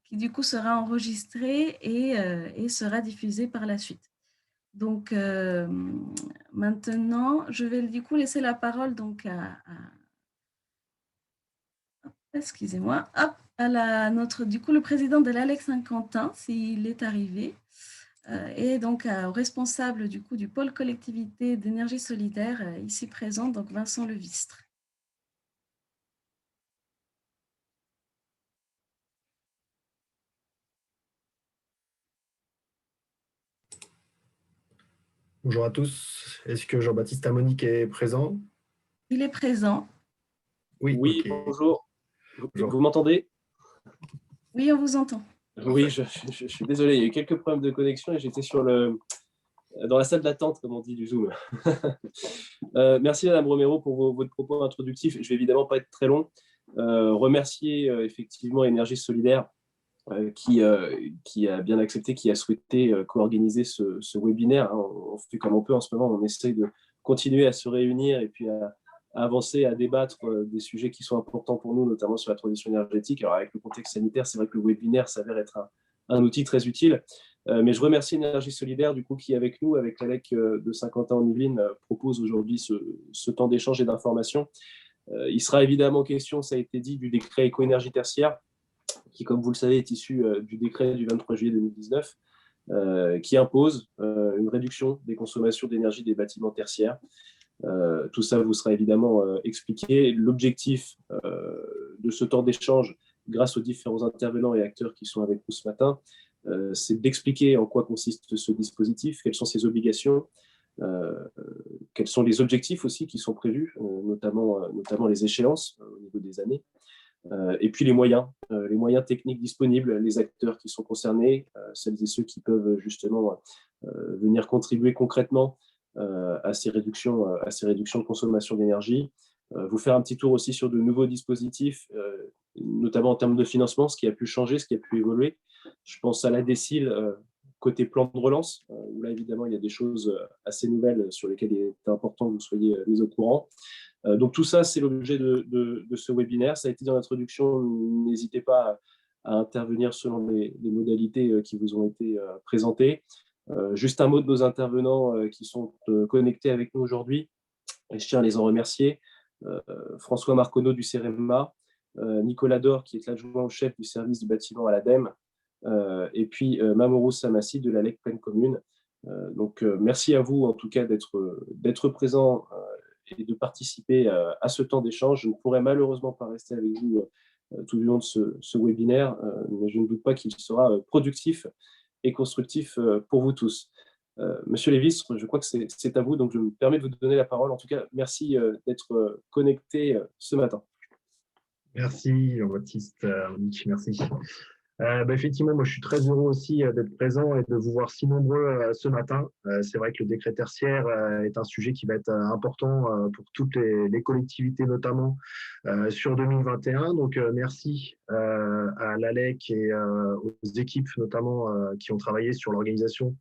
qui du coup sera enregistré et sera diffusé par la suite. Donc maintenant, je vais du coup laisser la parole donc excusez-moi, hop, notre du coup le président de l'ALEC Saint-Quentin, s'il est arrivé, et donc au responsable du coup du pôle collectivité d'énergie solidaire ici présent, donc Vincent Levistre. Bonjour à tous. Est-ce que Jean-Baptiste Amonique est présent? Il est présent. Oui, Oui, ok. bonjour. Bonjour. Vous m'entendez? Oui, on vous entend. Oui, je suis désolé, il y a eu quelques problèmes de connexion et j'étais dans la salle d'attente, comme on dit, du Zoom. Merci Madame Romero pour votre propos introductif. Je vais évidemment pas être très long. Remercier effectivement Énergie Solidaire qui a bien accepté, qui a souhaité co-organiser ce webinaire. On fait comme on peut en ce moment, on essaye de continuer à se réunir et puis à avancer, à débattre des sujets qui sont importants pour nous, notamment sur la transition énergétique. Alors avec le contexte sanitaire, c'est vrai que le webinaire s'avère être un outil très utile. Mais je remercie Énergie Solidaire, du coup, qui avec nous, avec l'ALEC de Saint-Quentin en Yvelines, propose aujourd'hui ce temps d'échange et d'information. Il sera évidemment question, ça a été dit, du décret éco-énergie tertiaire, qui, comme vous le savez, est issu du décret du 23 juillet 2019, qui impose une réduction des consommations d'énergie des bâtiments tertiaires. Tout ça vous sera évidemment expliqué. L'objectif de ce temps d'échange, grâce aux différents intervenants et acteurs qui sont avec nous ce matin, c'est d'expliquer en quoi consiste ce dispositif, quelles sont ses obligations, quels sont les objectifs aussi qui sont prévus, notamment les échéances au niveau des années, et puis les moyens techniques disponibles, les acteurs qui sont concernés, celles et ceux qui peuvent justement venir contribuer concrètement à ces réductions de consommation d'énergie. Vous faire un petit tour aussi sur de nouveaux dispositifs, notamment en termes de financement, ce qui a pu changer, ce qui a pu évoluer. Je pense à la DSIL côté plan de relance, où là évidemment il y a des choses assez nouvelles sur lesquelles il est important que vous soyez mis au courant. Donc tout ça, c'est l'objet de ce webinaire. Ça a été dans l'introduction, n'hésitez pas à intervenir selon les modalités qui vous ont été présentées. Juste un mot de nos intervenants qui sont connectés avec nous aujourd'hui, et je tiens à les en remercier. François Marconneau du CEREMA, Nicolas Dor qui est l'adjoint au chef du service du bâtiment à l'ADEME, et puis Mamoru Samassi de la LEC Pleine Commune. Donc merci à vous en tout cas d'être présents et de participer à ce temps d'échange. Je ne pourrai malheureusement pas rester avec vous tout du long de ce webinaire, mais je ne doute pas qu'il sera productif et constructif pour vous tous. Monsieur Lévistre, je crois que c'est à vous, donc je me permets de vous donner la parole. En tout cas, merci d'être connecté ce matin. Merci Jean-Baptiste Amonique, merci. Effectivement, moi je suis très heureux aussi d'être présent et de vous voir si nombreux ce matin. C'est vrai que le décret tertiaire est un sujet qui va être important pour toutes les collectivités, notamment sur 2021. Donc merci à l'ALEC et aux équipes notamment qui ont travaillé sur l'organisation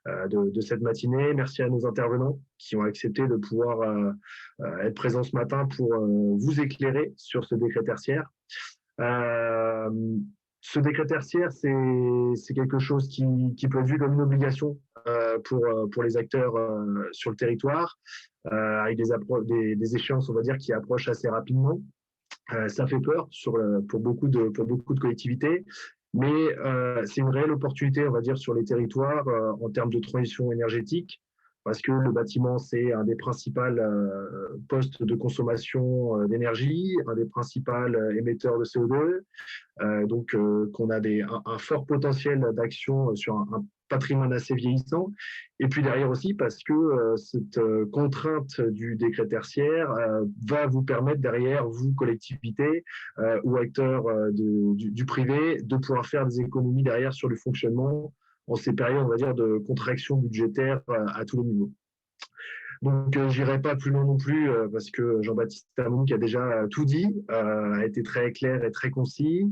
de cette matinée. Merci à nos intervenants qui ont accepté de pouvoir être présents ce matin pour vous éclairer sur ce décret tertiaire. Ce décret tertiaire, c'est quelque chose qui peut être vu comme une obligation pour les acteurs sur le territoire, avec des échéances, on va dire, qui approchent assez rapidement. Ça fait peur pour beaucoup de collectivités, mais c'est une réelle opportunité, on va dire, sur les territoires en termes de transition énergétique, parce que le bâtiment, c'est un des principaux postes de consommation d'énergie, un des principaux émetteurs de CO2, donc qu'on a un fort potentiel d'action sur un patrimoine assez vieillissant. Et puis derrière aussi parce que cette contrainte du décret tertiaire va vous permettre derrière, vous, collectivités ou acteurs du privé, de pouvoir faire des économies derrière sur le fonctionnement en ces périodes, on va dire, de contraction budgétaire à tous les niveaux. Donc, je n'irai pas plus loin non plus parce que Jean-Baptiste Amon, qui a déjà tout dit, a été très clair et très concis.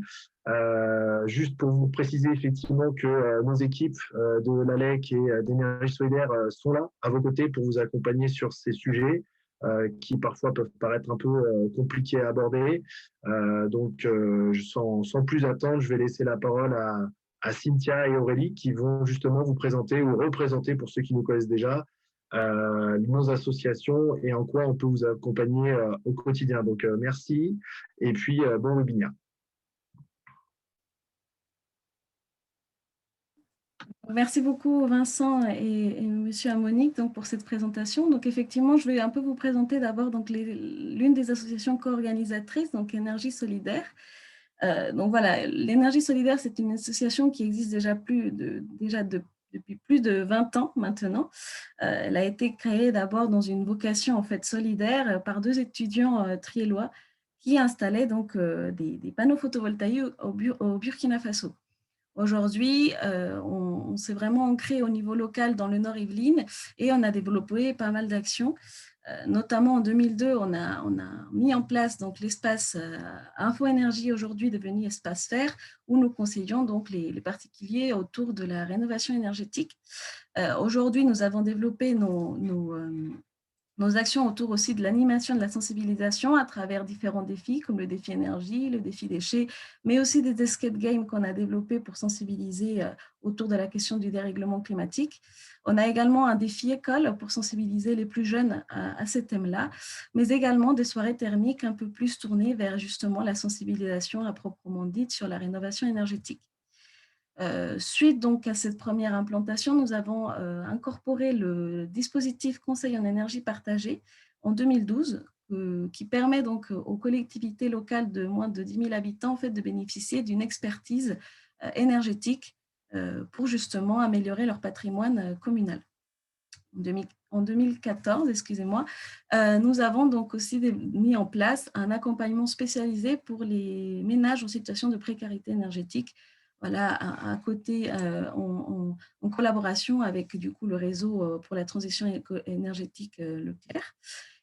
Juste pour vous préciser effectivement que nos équipes de l'ALEC et d'Énergie Solidaire sont là à vos côtés pour vous accompagner sur ces sujets. qui parfois peuvent paraître un peu compliquées à aborder. Donc, sans plus attendre, je vais laisser la parole à Cynthia et Aurélie qui vont justement vous présenter ou représenter, pour ceux qui nous connaissent déjà, nos associations et en quoi on peut vous accompagner au quotidien. Donc, merci et puis bon webinaire. Merci beaucoup Vincent et Monsieur Amonique donc, pour cette présentation. Donc effectivement, je vais un peu vous présenter d'abord l'une des associations co-organisatrices, donc Énergie Solidaire. Donc voilà, l'Énergie Solidaire, c'est une association qui existe depuis plus de 20 ans maintenant. Elle a été créée d'abord dans une vocation en fait solidaire par deux étudiants triellois qui installaient donc des panneaux photovoltaïques au Burkina Faso. Aujourd'hui, on s'est vraiment ancré au niveau local dans le Nord Yvelines et on a développé pas mal d'actions. Notamment en 2002, on a mis en place donc l'espace Info Énergie, aujourd'hui devenu Espace Fer, où nous conseillons donc les particuliers autour de la rénovation énergétique. Aujourd'hui, nous avons développé nos actions autour aussi de l'animation, de la sensibilisation à travers différents défis comme le défi énergie, le défi déchets, mais aussi des escape games qu'on a développés pour sensibiliser autour de la question du dérèglement climatique. On a également un défi école pour sensibiliser les plus jeunes à ces thèmes-là, mais également des soirées thermiques un peu plus tournées vers justement la sensibilisation à proprement dite sur la rénovation énergétique. Suite donc à cette première implantation, nous avons incorporé le dispositif Conseil en énergie partagée en 2012, qui permet donc aux collectivités locales de moins de 10 000 habitants en fait, de bénéficier d'une expertise énergétique pour justement améliorer leur patrimoine communal. En 2014, excusez-moi, nous avons donc aussi mis en place un accompagnement spécialisé pour les ménages en situation de précarité énergétique. Voilà, à côté, en collaboration avec du coup, le réseau pour la transition énergétique Leclerc.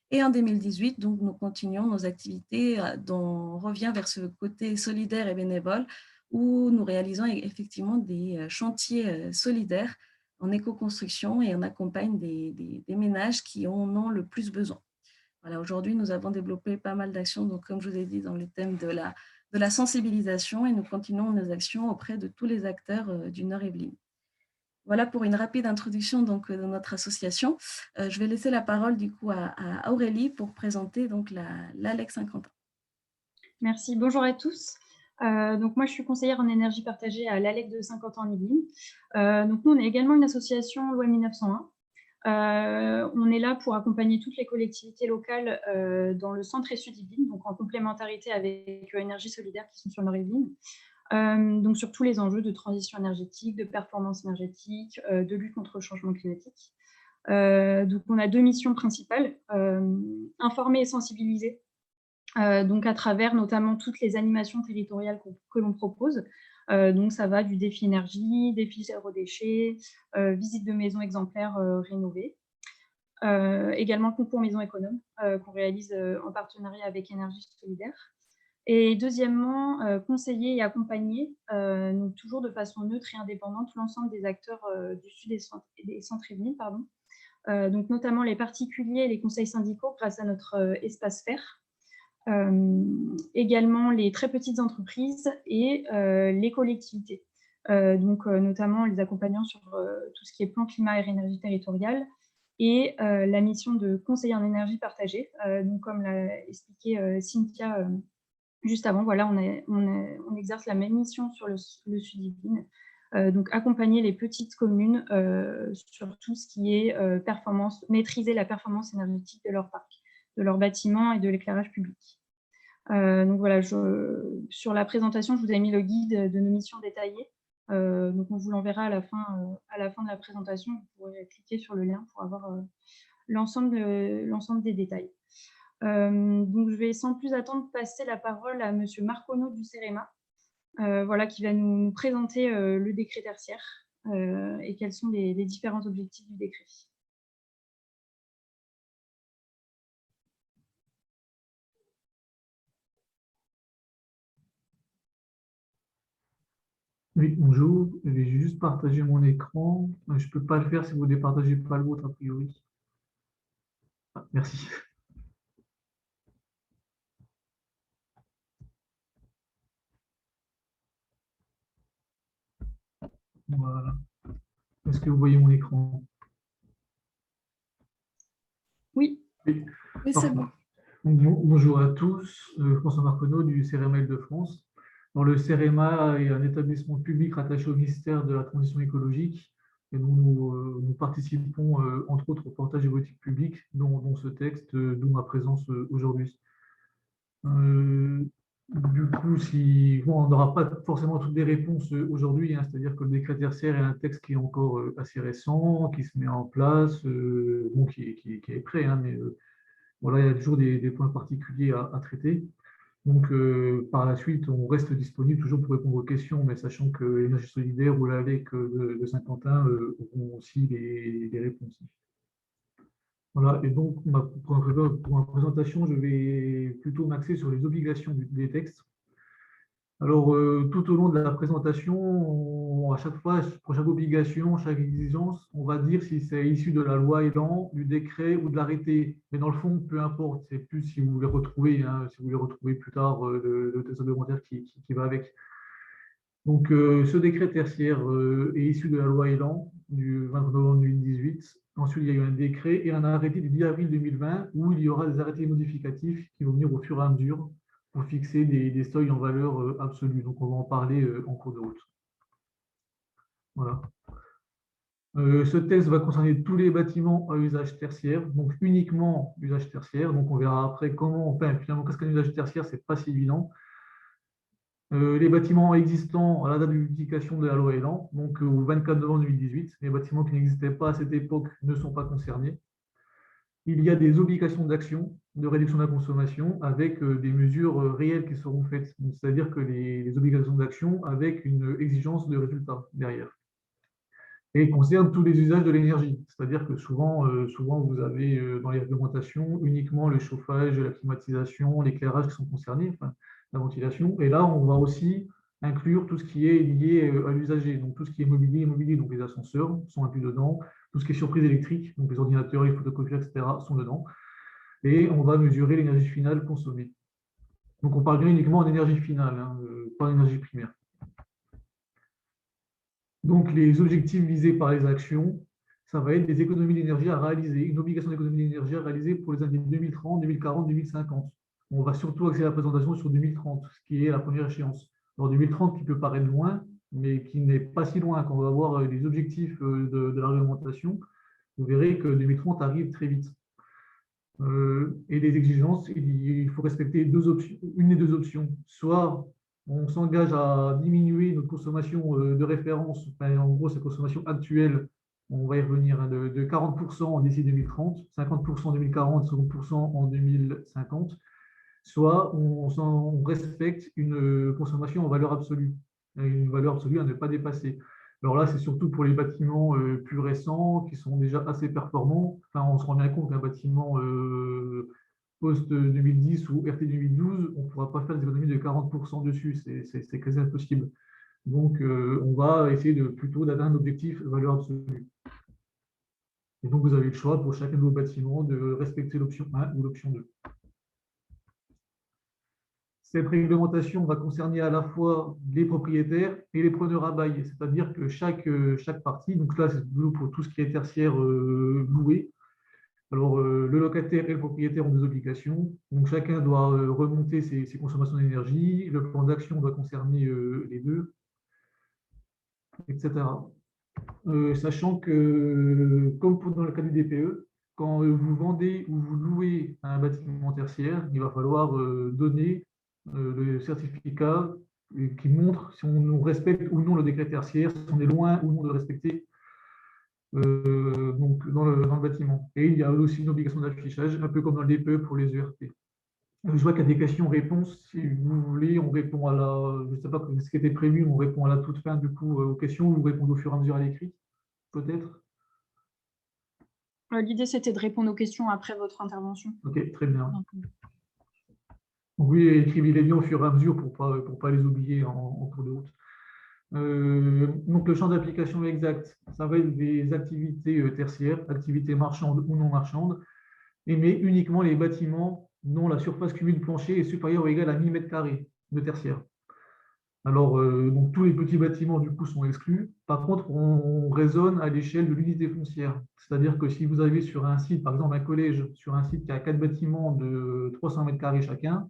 Et en 2018, donc, nous continuons nos activités dont on revient vers ce côté solidaire et bénévole où nous réalisons effectivement des chantiers solidaires en éco-construction et on accompagne des ménages qui en ont le plus besoin. Voilà, aujourd'hui, nous avons développé pas mal d'actions, donc comme je vous ai dit, dans le thème de la sensibilisation et nous continuons nos actions auprès de tous les acteurs du Nord-Yvelines. Voilà pour une rapide introduction donc, de notre association. Je vais laisser la parole du coup à Aurélie pour présenter donc l'ALEC Saint-Quentin. Merci, bonjour à tous. Donc moi, je suis conseillère en énergie partagée à l'ALEC de Saint-Quentin en Yvelines. Donc nous, on est également une association loi 1901. On est là pour accompagner toutes les collectivités locales dans le centre et sud Yvelines, donc en complémentarité avec Énergie Solidaire qui sont sur le Nord Yvelines. Donc sur tous les enjeux de transition énergétique, de performance énergétique, de lutte contre le changement climatique. Donc on a deux missions principales, informer et sensibiliser. Donc à travers notamment toutes les animations territoriales que l'on propose. Donc ça va du défi énergie, défi zéro déchet, visite de maisons exemplaires rénovées. Également le concours maison économe qu'on réalise en partenariat avec Énergie Solidaire. Et deuxièmement, conseiller et accompagner, donc toujours de façon neutre et indépendante, l'ensemble des acteurs du sud des centres Yvelines, donc notamment les particuliers et les conseils syndicaux grâce à notre espace Fer. Également les très petites entreprises et les collectivités, donc notamment les accompagnants sur tout ce qui est plan climat et énergie territoriale et la mission de conseiller en énergie partagée. Donc comme l'a expliqué Cynthia juste avant, voilà, on exerce la même mission sur le sud Yvelines, donc accompagner les petites communes sur tout ce qui est maîtriser la performance énergétique de leur parc, de leurs bâtiments et de l'éclairage public. Donc voilà, sur la présentation, je vous ai mis le guide de nos missions détaillées. Donc on vous l'enverra à la fin de la présentation. Vous pourrez cliquer sur le lien pour avoir l'ensemble des détails. Donc je vais sans plus attendre passer la parole à Monsieur Marconneau du CEREMA, voilà, qui va nous présenter le décret tertiaire et quels sont les différents objectifs du décret. Oui, bonjour. Je vais juste partager mon écran. Je ne peux pas le faire si vous ne départagez pas le vôtre, a priori. Ah, merci. Voilà. Est-ce que vous voyez mon écran? Oui. Oui. Oui, c'est bon. Donc, bonjour à tous, François Marconneau du CEREMA Île-de-France. Le CEREMA est un établissement public rattaché au ministère de la Transition écologique et nous participons entre autres au portage des politiques publiques, dont ce texte, d'où ma présence aujourd'hui. Du coup, on n'aura pas forcément toutes les réponses aujourd'hui, hein, c'est-à-dire que le décret tertiaire est un texte qui est encore assez récent, qui se met en place, qui est prêt, hein, mais voilà, il y a toujours des points particuliers à traiter. Donc, par la suite, on reste disponible toujours pour répondre aux questions, mais sachant que l'Énergie solidaire ou l'ALEC de Saint-Quentin auront aussi les réponses. Voilà, et donc pour ma présentation, je vais plutôt m'axer sur les obligations des textes. Alors, tout au long de la présentation, à chaque fois, pour chaque obligation, chaque exigence, on va dire si c'est issu de la loi Elan, du décret ou de l'arrêté. Mais dans le fond, peu importe, c'est plus si vous voulez retrouver, hein, si vous voulez retrouver plus tard le texte réglementaire qui va avec. Donc, ce décret tertiaire est issu de la loi Elan du 20 novembre 2018. Ensuite, il y a eu un décret et un arrêté du 10 avril 2020 où il y aura des arrêtés modificatifs qui vont venir au fur et à mesure pour fixer des seuils en valeur absolue. Donc, on va en parler en cours de route. Voilà. Ce texte va concerner tous les bâtiments à usage tertiaire, donc uniquement usage tertiaire. Donc, on verra après comment, enfin, finalement, qu'est-ce qu'un usage tertiaire, c'est pas si évident. Les bâtiments existants à la date de publication de la loi Elan, donc au 24 novembre 2018, les bâtiments qui n'existaient pas à cette époque ne sont pas concernés. Il y a des obligations d'action de réduction de la consommation avec des mesures réelles qui seront faites, c'est-à-dire que les obligations d'action avec une exigence de résultat derrière. Et concerne tous les usages de l'énergie, c'est-à-dire que souvent vous avez dans les réglementations uniquement le chauffage, la climatisation, l'éclairage qui sont concernés, enfin, la ventilation. Et là, on va aussi inclure tout ce qui est lié à l'usager, donc tout ce qui est immobilier, donc les ascenseurs sont inclus dedans, tout ce qui est surprise électrique, donc les ordinateurs, les photocopieurs, etc. sont dedans. Et on va mesurer l'énergie finale consommée. Donc on parle bien uniquement en énergie finale, hein, pas en énergie primaire. Donc, les objectifs visés par les actions, ça va être des économies d'énergie à réaliser, une obligation d'économie d'énergie à réaliser pour les années 2030, 2040, 2050. On va surtout axer la présentation sur 2030, ce qui est la première échéance. Alors, 2030 qui peut paraître loin, mais qui n'est pas si loin. Quand on va voir les objectifs de la réglementation, vous verrez que 2030 arrive très vite. Et les exigences, il faut respecter une des deux options. Soit on s'engage à diminuer notre consommation de référence, enfin, en gros, sa consommation actuelle, on va y revenir, hein, de 40% d'ici 2030, 50% en 2040, 50% en 2050, soit on respecte une consommation en valeur absolue, une valeur absolue à ne pas dépasser. Alors là, c'est surtout pour les bâtiments plus récents, qui sont déjà assez performants. Enfin, on se rend bien compte qu'un bâtiment post-2010 ou RT 2012, on ne pourra pas faire des économies de 40% dessus, c'est quasi impossible. Donc, on va essayer plutôt d'atteindre l'objectif valeur absolue. Et donc, vous avez le choix pour chacun de vos bâtiments de respecter l'option 1 ou l'option 2. Cette réglementation va concerner à la fois les propriétaires et les preneurs à bail, c'est-à-dire que chaque partie, donc là, c'est pour tout ce qui est tertiaire loué. Alors, le locataire et le propriétaire ont des obligations. Donc, chacun doit remonter ses consommations d'énergie. Le plan d'action doit concerner les deux, etc. Sachant que, comme dans le cas du DPE, quand vous vendez ou vous louez un bâtiment tertiaire, il va falloir donner le certificat qui montre si on respecte ou non le décret tertiaire, si on est loin ou non de le respecter. Donc dans le bâtiment. Et il y a aussi une obligation d'affichage, un peu comme dans le DPE pour les ERP. Je vois qu'il y a des questions-réponses. Si vous voulez, on répond à la. Je ne sais pas ce qui était prévu, on répond à la toute fin du coup aux questions, ou vous répondez au fur et à mesure à l'écrit, peut-être. L'idée, c'était de répondre aux questions après votre intervention. Ok, très bien. Oui, écrivez-les bien au fur et à mesure pour pas les oublier en cours de route. Donc, le champ d'application exact, ça va être des activités tertiaires, activités marchandes ou non marchandes, mais uniquement les bâtiments dont la surface cumule plancher est supérieure ou égale à 1000 m² de tertiaire. Alors, donc, tous les petits bâtiments, du coup, sont exclus. Par contre, on raisonne à l'échelle de l'unité foncière. C'est-à-dire que si vous avez sur un site, par exemple un collège, sur un site qui a 4 bâtiments de 300 mètres carrés chacun,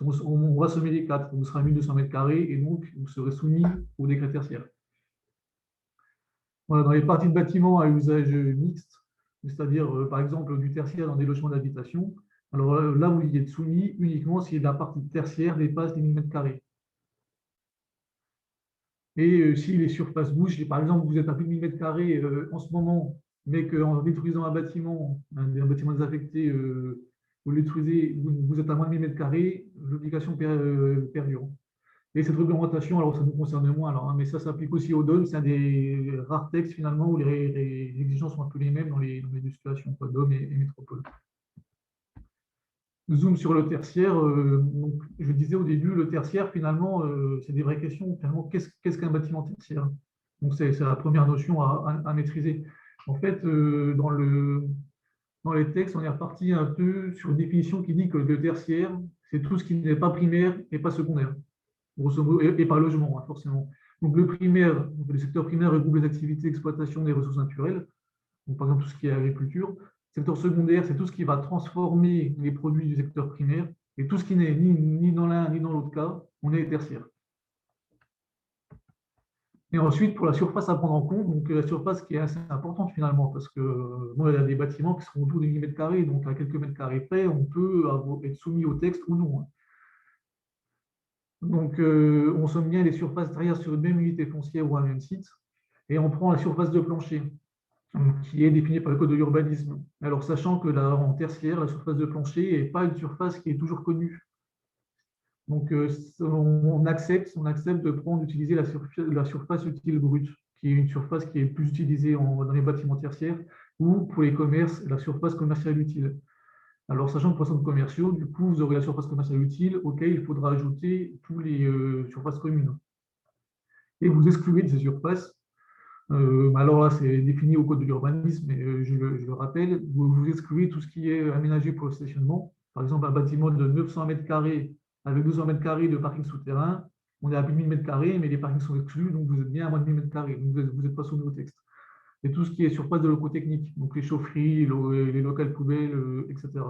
on va sommer les 4, vous serez à 1200 mètres carrés et donc vous serez soumis au décret tertiaire. Voilà, dans les parties de bâtiments à usage mixte, c'est-à-dire par exemple du tertiaire dans des logements d'habitation, alors là, vous y êtes soumis uniquement si la partie tertiaire dépasse les 1000 mètres carrés. Et si les surfaces bougent, par exemple, vous êtes à plus de 1000 mètres carrés en ce moment, mais qu'en détruisant un bâtiment désaffecté, vous le détruisez, vous êtes à moins de 1000 mètres carrés, l'obligation perdure. Et cette réglementation, alors ça nous concerne moins, alors, hein, mais ça s'applique aussi aux DOM, c'est un des rares textes finalement où les exigences sont un peu les mêmes dans les deux situations, DOM et métropole. Zoom sur le tertiaire, donc, je disais au début, le tertiaire, finalement, c'est des vraies questions. Finalement, qu'est-ce qu'un bâtiment tertiaire? Donc, c'est la première notion à maîtriser. En fait, dans les textes, on est reparti un peu sur une définition qui dit que le tertiaire, c'est tout ce qui n'est pas primaire et pas secondaire, grosso modo, et pas logement, hein, forcément. Donc, le primaire, le secteur primaire regroupe les activités d'exploitation des ressources naturelles, donc, par exemple, tout ce qui est agriculture. Secteur secondaire, c'est tout ce qui va transformer les produits du secteur primaire. Et tout ce qui n'est ni dans l'un ni dans l'autre cas, on est tertiaire. Et ensuite, pour la surface à prendre en compte, donc la surface qui est assez importante finalement, parce que il y a des bâtiments qui sont autour des 1000 mètres carrés, donc à quelques mètres carrés près, on peut être soumis au texte ou non. Donc, on somme bien les surfaces derrière sur une même unité foncière ou un même site, et on prend la surface de plancher, qui est définie par le code de l'urbanisme. Alors, sachant que là, en tertiaire, la surface de plancher n'est pas une surface qui est toujours connue. Donc, on accepte de prendre, d'utiliser la surface utile brute, qui est une surface qui est plus utilisée dans les bâtiments tertiaires, ou pour les commerces, la surface commerciale utile. Alors, sachant que pour les centres commerciaux, du coup, vous aurez la surface commerciale utile, auquel il faudra ajouter tous les surfaces communes. Et vous excluez de ces surfaces. Alors là, c'est défini au code de l'urbanisme, mais je le rappelle, vous excluez tout ce qui est aménagé pour le stationnement. Par exemple, un bâtiment de 900 mètres carrés avec 200 mètres carrés de parking souterrain, on est à plus de 1000 mètres carrés, mais les parkings sont exclus, donc vous êtes bien à moins de 1000 mètres carrés, donc vous n'êtes pas soumis au texte. Et tout ce qui est surface de locaux techniques, donc les chaufferies, les locales poubelles, etc.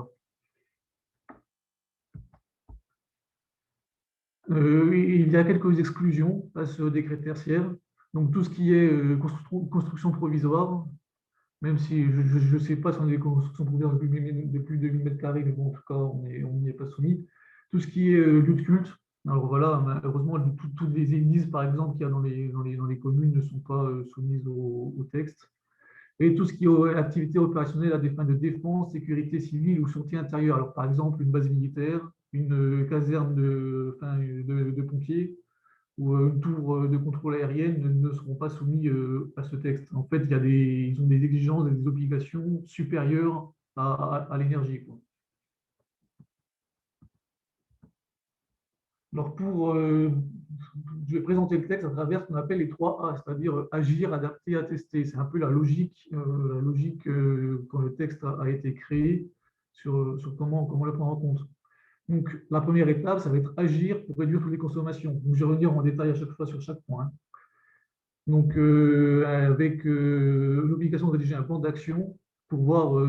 Il y a quelques exclusions à ce décret tertiaire. Donc tout ce qui est construction provisoire, même si je ne sais pas si on a des constructions provisoires de plus de 1000 mètres carrés, mais bon, en tout cas, on n'y est pas soumis. Tout ce qui est lieu de culte, alors voilà, malheureusement, toutes les églises, par exemple, qu'il y a dans les communes ne sont pas soumises au texte. Et tout ce qui est activité opérationnelle à des fins de défense, sécurité civile ou sûreté intérieure. Alors, par exemple, une base militaire, une caserne de pompiers ou une tour de contrôle aérienne ne seront pas soumis à ce texte. En fait, ils ont des exigences et des obligations supérieures à l'énergie. Alors, je vais présenter le texte à travers ce qu'on appelle les 3 A, c'est-à-dire agir, adapter, attester. C'est un peu la logique quand le texte a été créé sur comment le prendre en compte. Donc, la première étape, ça va être agir pour réduire toutes les consommations. Donc, je vais revenir en détail à chaque fois sur chaque point. Donc, avec l'obligation de rédiger un plan d'action pour voir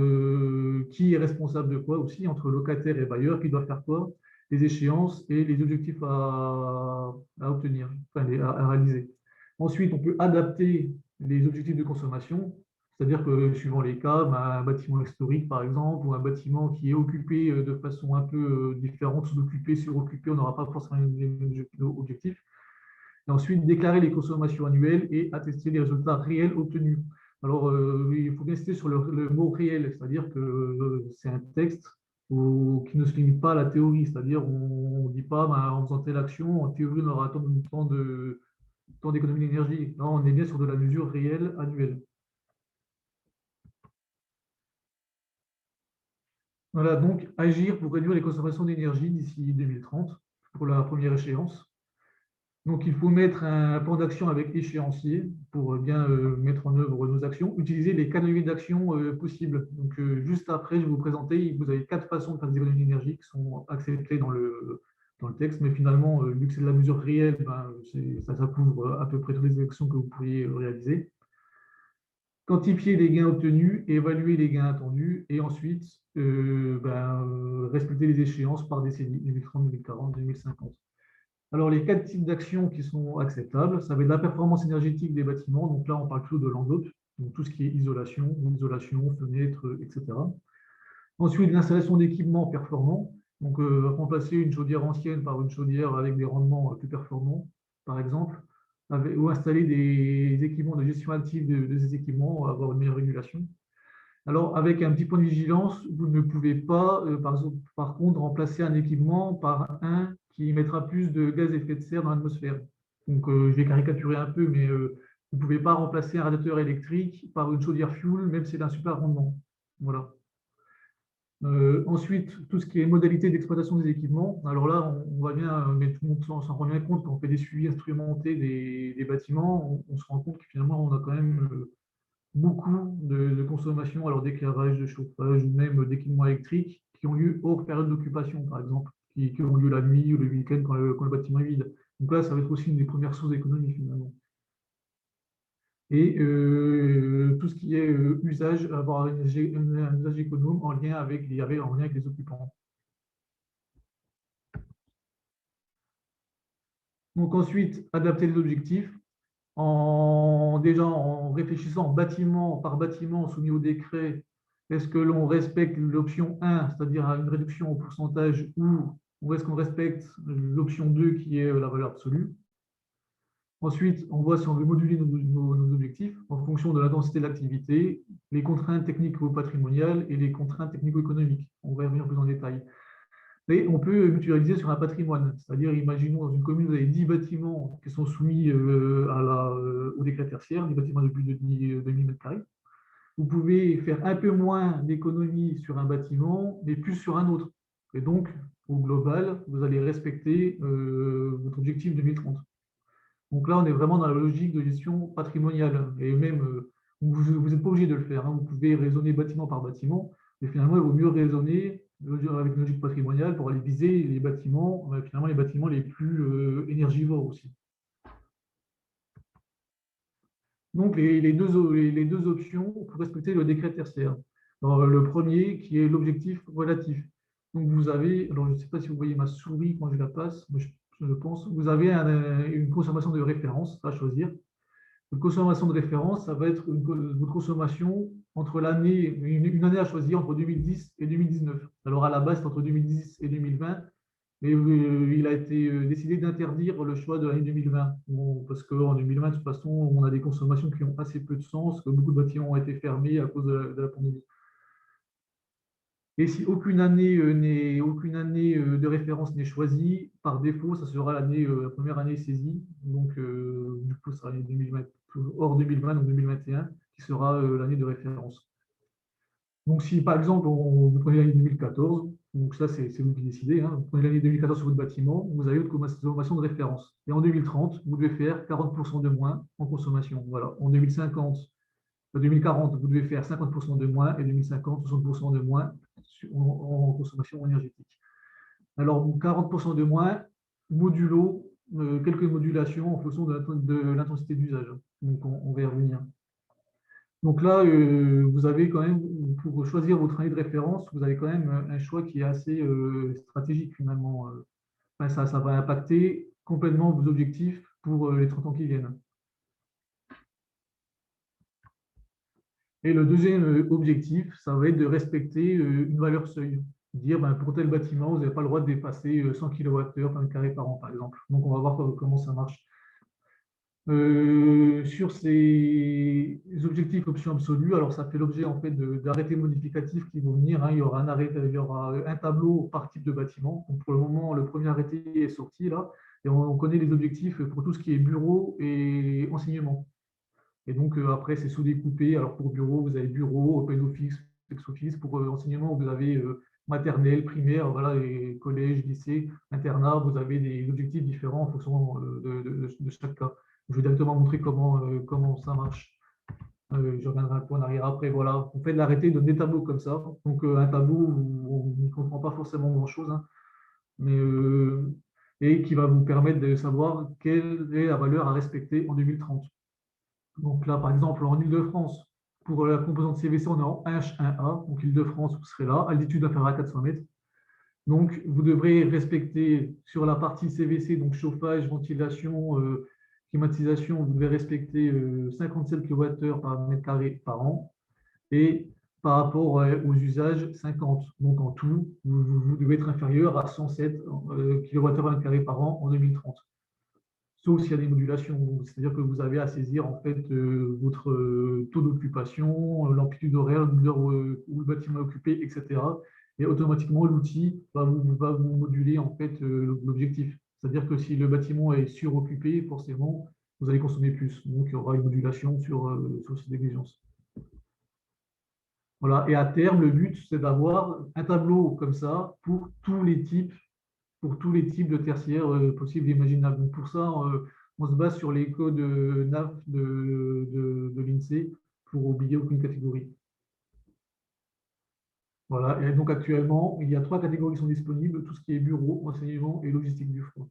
qui est responsable de quoi aussi, entre locataire et bailleur, qui doit faire quoi, les échéances et les objectifs à obtenir, à réaliser. Ensuite, on peut adapter les objectifs de consommation, c'est-à-dire que suivant les cas, un bâtiment historique par exemple, ou un bâtiment qui est occupé de façon un peu différente, sous-occupé, suroccupé, on n'aura pas forcément les mêmes objectifs. Et ensuite, déclarer les consommations annuelles et attester les résultats réels obtenus. Alors, il faut bien insister sur le mot réel, c'est-à-dire que c'est un texte qui ne se limite pas à la théorie, c'est-à-dire on ne dit pas en faisant telle action, en théorie, on aura tant d'économie d'énergie. Là, on est bien sur de la mesure réelle annuelle. Voilà, donc agir pour réduire les consommations d'énergie d'ici 2030 pour la première échéance. Donc, il faut mettre un plan d'action avec échéancier pour bien mettre en œuvre nos actions. Utiliser les 4 leviers d'action possibles. Donc, juste après, je vais vous présenter, vous avez 4 façons de faire des économies d'énergie qui sont acceptées dans le dans le texte, mais finalement, vu que c'est de la mesure réelle, ben, ça couvre à peu près toutes les actions que vous pourriez réaliser. Quantifier les gains obtenus, évaluer les gains attendus, et ensuite respecter les échéances par décennie, 2030, 2040, 2050. Alors, les 4 types d'actions qui sont acceptables, ça va être la performance énergétique des bâtiments. Donc là, on parle plutôt de l'enveloppe, donc tout ce qui est isolation, fenêtres, etc. Ensuite, l'installation d'équipements performants. Donc, remplacer une chaudière ancienne par une chaudière avec des rendements plus performants, par exemple, ou installer des équipements de gestion active de ces équipements, avoir une meilleure régulation. Alors, avec un petit point de vigilance, vous ne pouvez pas, par contre, remplacer un équipement par un qui émettra plus de gaz à effet de serre dans l'atmosphère. Donc, je vais caricaturer un peu, mais vous ne pouvez pas remplacer un radiateur électrique par une chaudière fuel, même si c'est un super rendement. Voilà. Ensuite, tout ce qui est modalité d'exploitation des équipements. Alors là, on va bien, mais tout le monde s'en rend bien compte quand on fait des suivis instrumentés des bâtiments, on se rend compte que finalement, on a quand même beaucoup de consommation, alors d'éclairage, de chauffage ou même d'équipements électriques qui ont lieu hors période d'occupation, par exemple, qui ont lieu la nuit ou le week-end quand le bâtiment est vide. Donc là, ça va être aussi une des premières sources d'économie finalement. Et tout ce qui est usage, avoir un usage économe en lien avec les occupants. Donc ensuite, adapter les objectifs. Déjà en réfléchissant bâtiment par bâtiment soumis au décret, est-ce que l'on respecte l'option 1, c'est-à-dire une réduction au pourcentage, ou est-ce qu'on respecte l'option 2 qui est la valeur absolue? Ensuite, on voit si on veut moduler nos objectifs en fonction de l'intensité de l'activité, les contraintes technico-patrimoniales et les contraintes technico-économiques. On va y revenir plus en détail. Mais on peut mutualiser sur un patrimoine, c'est-à-dire, imaginons dans une commune, vous avez 10 bâtiments qui sont soumis au décret tertiaire, des bâtiments de plus de 2000 m². Vous pouvez faire un peu moins d'économie sur un bâtiment, mais plus sur un autre. Et donc, au global, vous allez respecter votre objectif 2030. Donc là, on est vraiment dans la logique de gestion patrimoniale. Et même, vous n'êtes pas obligé de le faire, hein. Vous pouvez raisonner bâtiment par bâtiment, mais finalement, il vaut mieux raisonner avec une logique patrimoniale pour aller viser les bâtiments, finalement les bâtiments les plus énergivores aussi. Donc, les deux options pour respecter le décret tertiaire. Alors, le premier, qui est l'objectif relatif. Donc, vous avez, alors je ne sais pas si vous voyez ma souris quand je la passe, mais je pense, vous avez une consommation de référence à choisir. Une consommation de référence, ça va être votre consommation entre une année à choisir entre 2010 et 2019. Alors, à la base, c'est entre 2010 et 2020. Mais il a été décidé d'interdire le choix de l'année 2020. Bon, parce qu'en 2020, de toute façon, on a des consommations qui ont assez peu de sens, que beaucoup de bâtiments ont été fermés à cause de la pandémie. Et si aucune année de référence n'est choisie, par défaut, ça sera la première année saisie. Donc, du coup, ça sera l'année 2020, hors 2020, donc 2021, qui sera l'année de référence. Donc, si par exemple, vous prenez l'année 2014, donc ça, c'est vous qui décidez, hein, vous prenez l'année 2014 sur votre bâtiment, vous avez votre consommation de référence. Et en 2030, vous devez faire 40% de moins en consommation. Voilà. En 2040, vous devez faire 50% de moins, et 2050, 60% de moins en consommation énergétique. Alors, 40% de moins, modulo, quelques modulations en fonction de l'intensité d'usage. Donc, on va y revenir. Donc là, vous avez quand même, pour choisir votre année de référence, vous avez quand même un choix qui est assez stratégique finalement. Enfin, ça va impacter complètement vos objectifs pour les 30 ans qui viennent. Et le deuxième objectif, ça va être de respecter une valeur seuil. Dire, pour tel bâtiment, vous n'avez pas le droit de dépasser 100 kWh par an, par exemple. Donc, on va voir comment ça marche. Sur ces objectifs option absolue, alors ça fait l'objet en fait d'arrêtés modificatifs qui vont venir, hein. Il y aura un tableau par type de bâtiment. Donc pour le moment, le premier arrêté est sorti là, et on connaît les objectifs pour tout ce qui est bureau et enseignement. Et donc après, c'est sous-découpé. Alors pour bureau, vous avez bureau, open office, flex office. Pour enseignement, vous avez maternelle, primaire, voilà, les collèges, lycées, internat. Vous avez des objectifs différents en fonction de chaque cas. Je vais directement montrer comment ça marche. Je reviendrai un peu en arrière après. Voilà, on fait de l'arrêté, donne des tableaux comme ça. Donc, un tableau où on ne comprend pas forcément grand-chose, hein. Mais et qui va vous permettre de savoir quelle est la valeur à respecter en 2030. Donc là, par exemple, en Île-de-France, pour la composante CVC, on est en H1A, donc Île-de-France, vous serez là, altitude inférieure à 400 mètres. Donc, vous devrez respecter sur la partie CVC, donc chauffage, ventilation, climatisation, vous devez respecter 57 kWh par mètre carré par an. Et par rapport aux usages, 50. Donc, en tout, vous devez être inférieur à 107 kWh par mètre carré par an en 2030. Sauf s'il y a des modulations. C'est-à-dire que vous avez à saisir en fait votre taux d'occupation, l'amplitude horaire, l'heure où le bâtiment est occupé, etc. Et automatiquement, l'outil va vous moduler en fait l'objectif. C'est-à-dire que si le bâtiment est suroccupé, forcément, vous allez consommer plus. Donc, il y aura une modulation sur cette exigence. Voilà. Et à terme, le but, c'est d'avoir un tableau comme ça pour tous les types de tertiaires possibles et imaginables. Donc pour ça, on se base sur les codes NAF de l'INSEE pour oublier aucune catégorie. Voilà. Et donc actuellement, il y a 3 catégories qui sont disponibles, tout ce qui est bureau, enseignement et logistique du froid.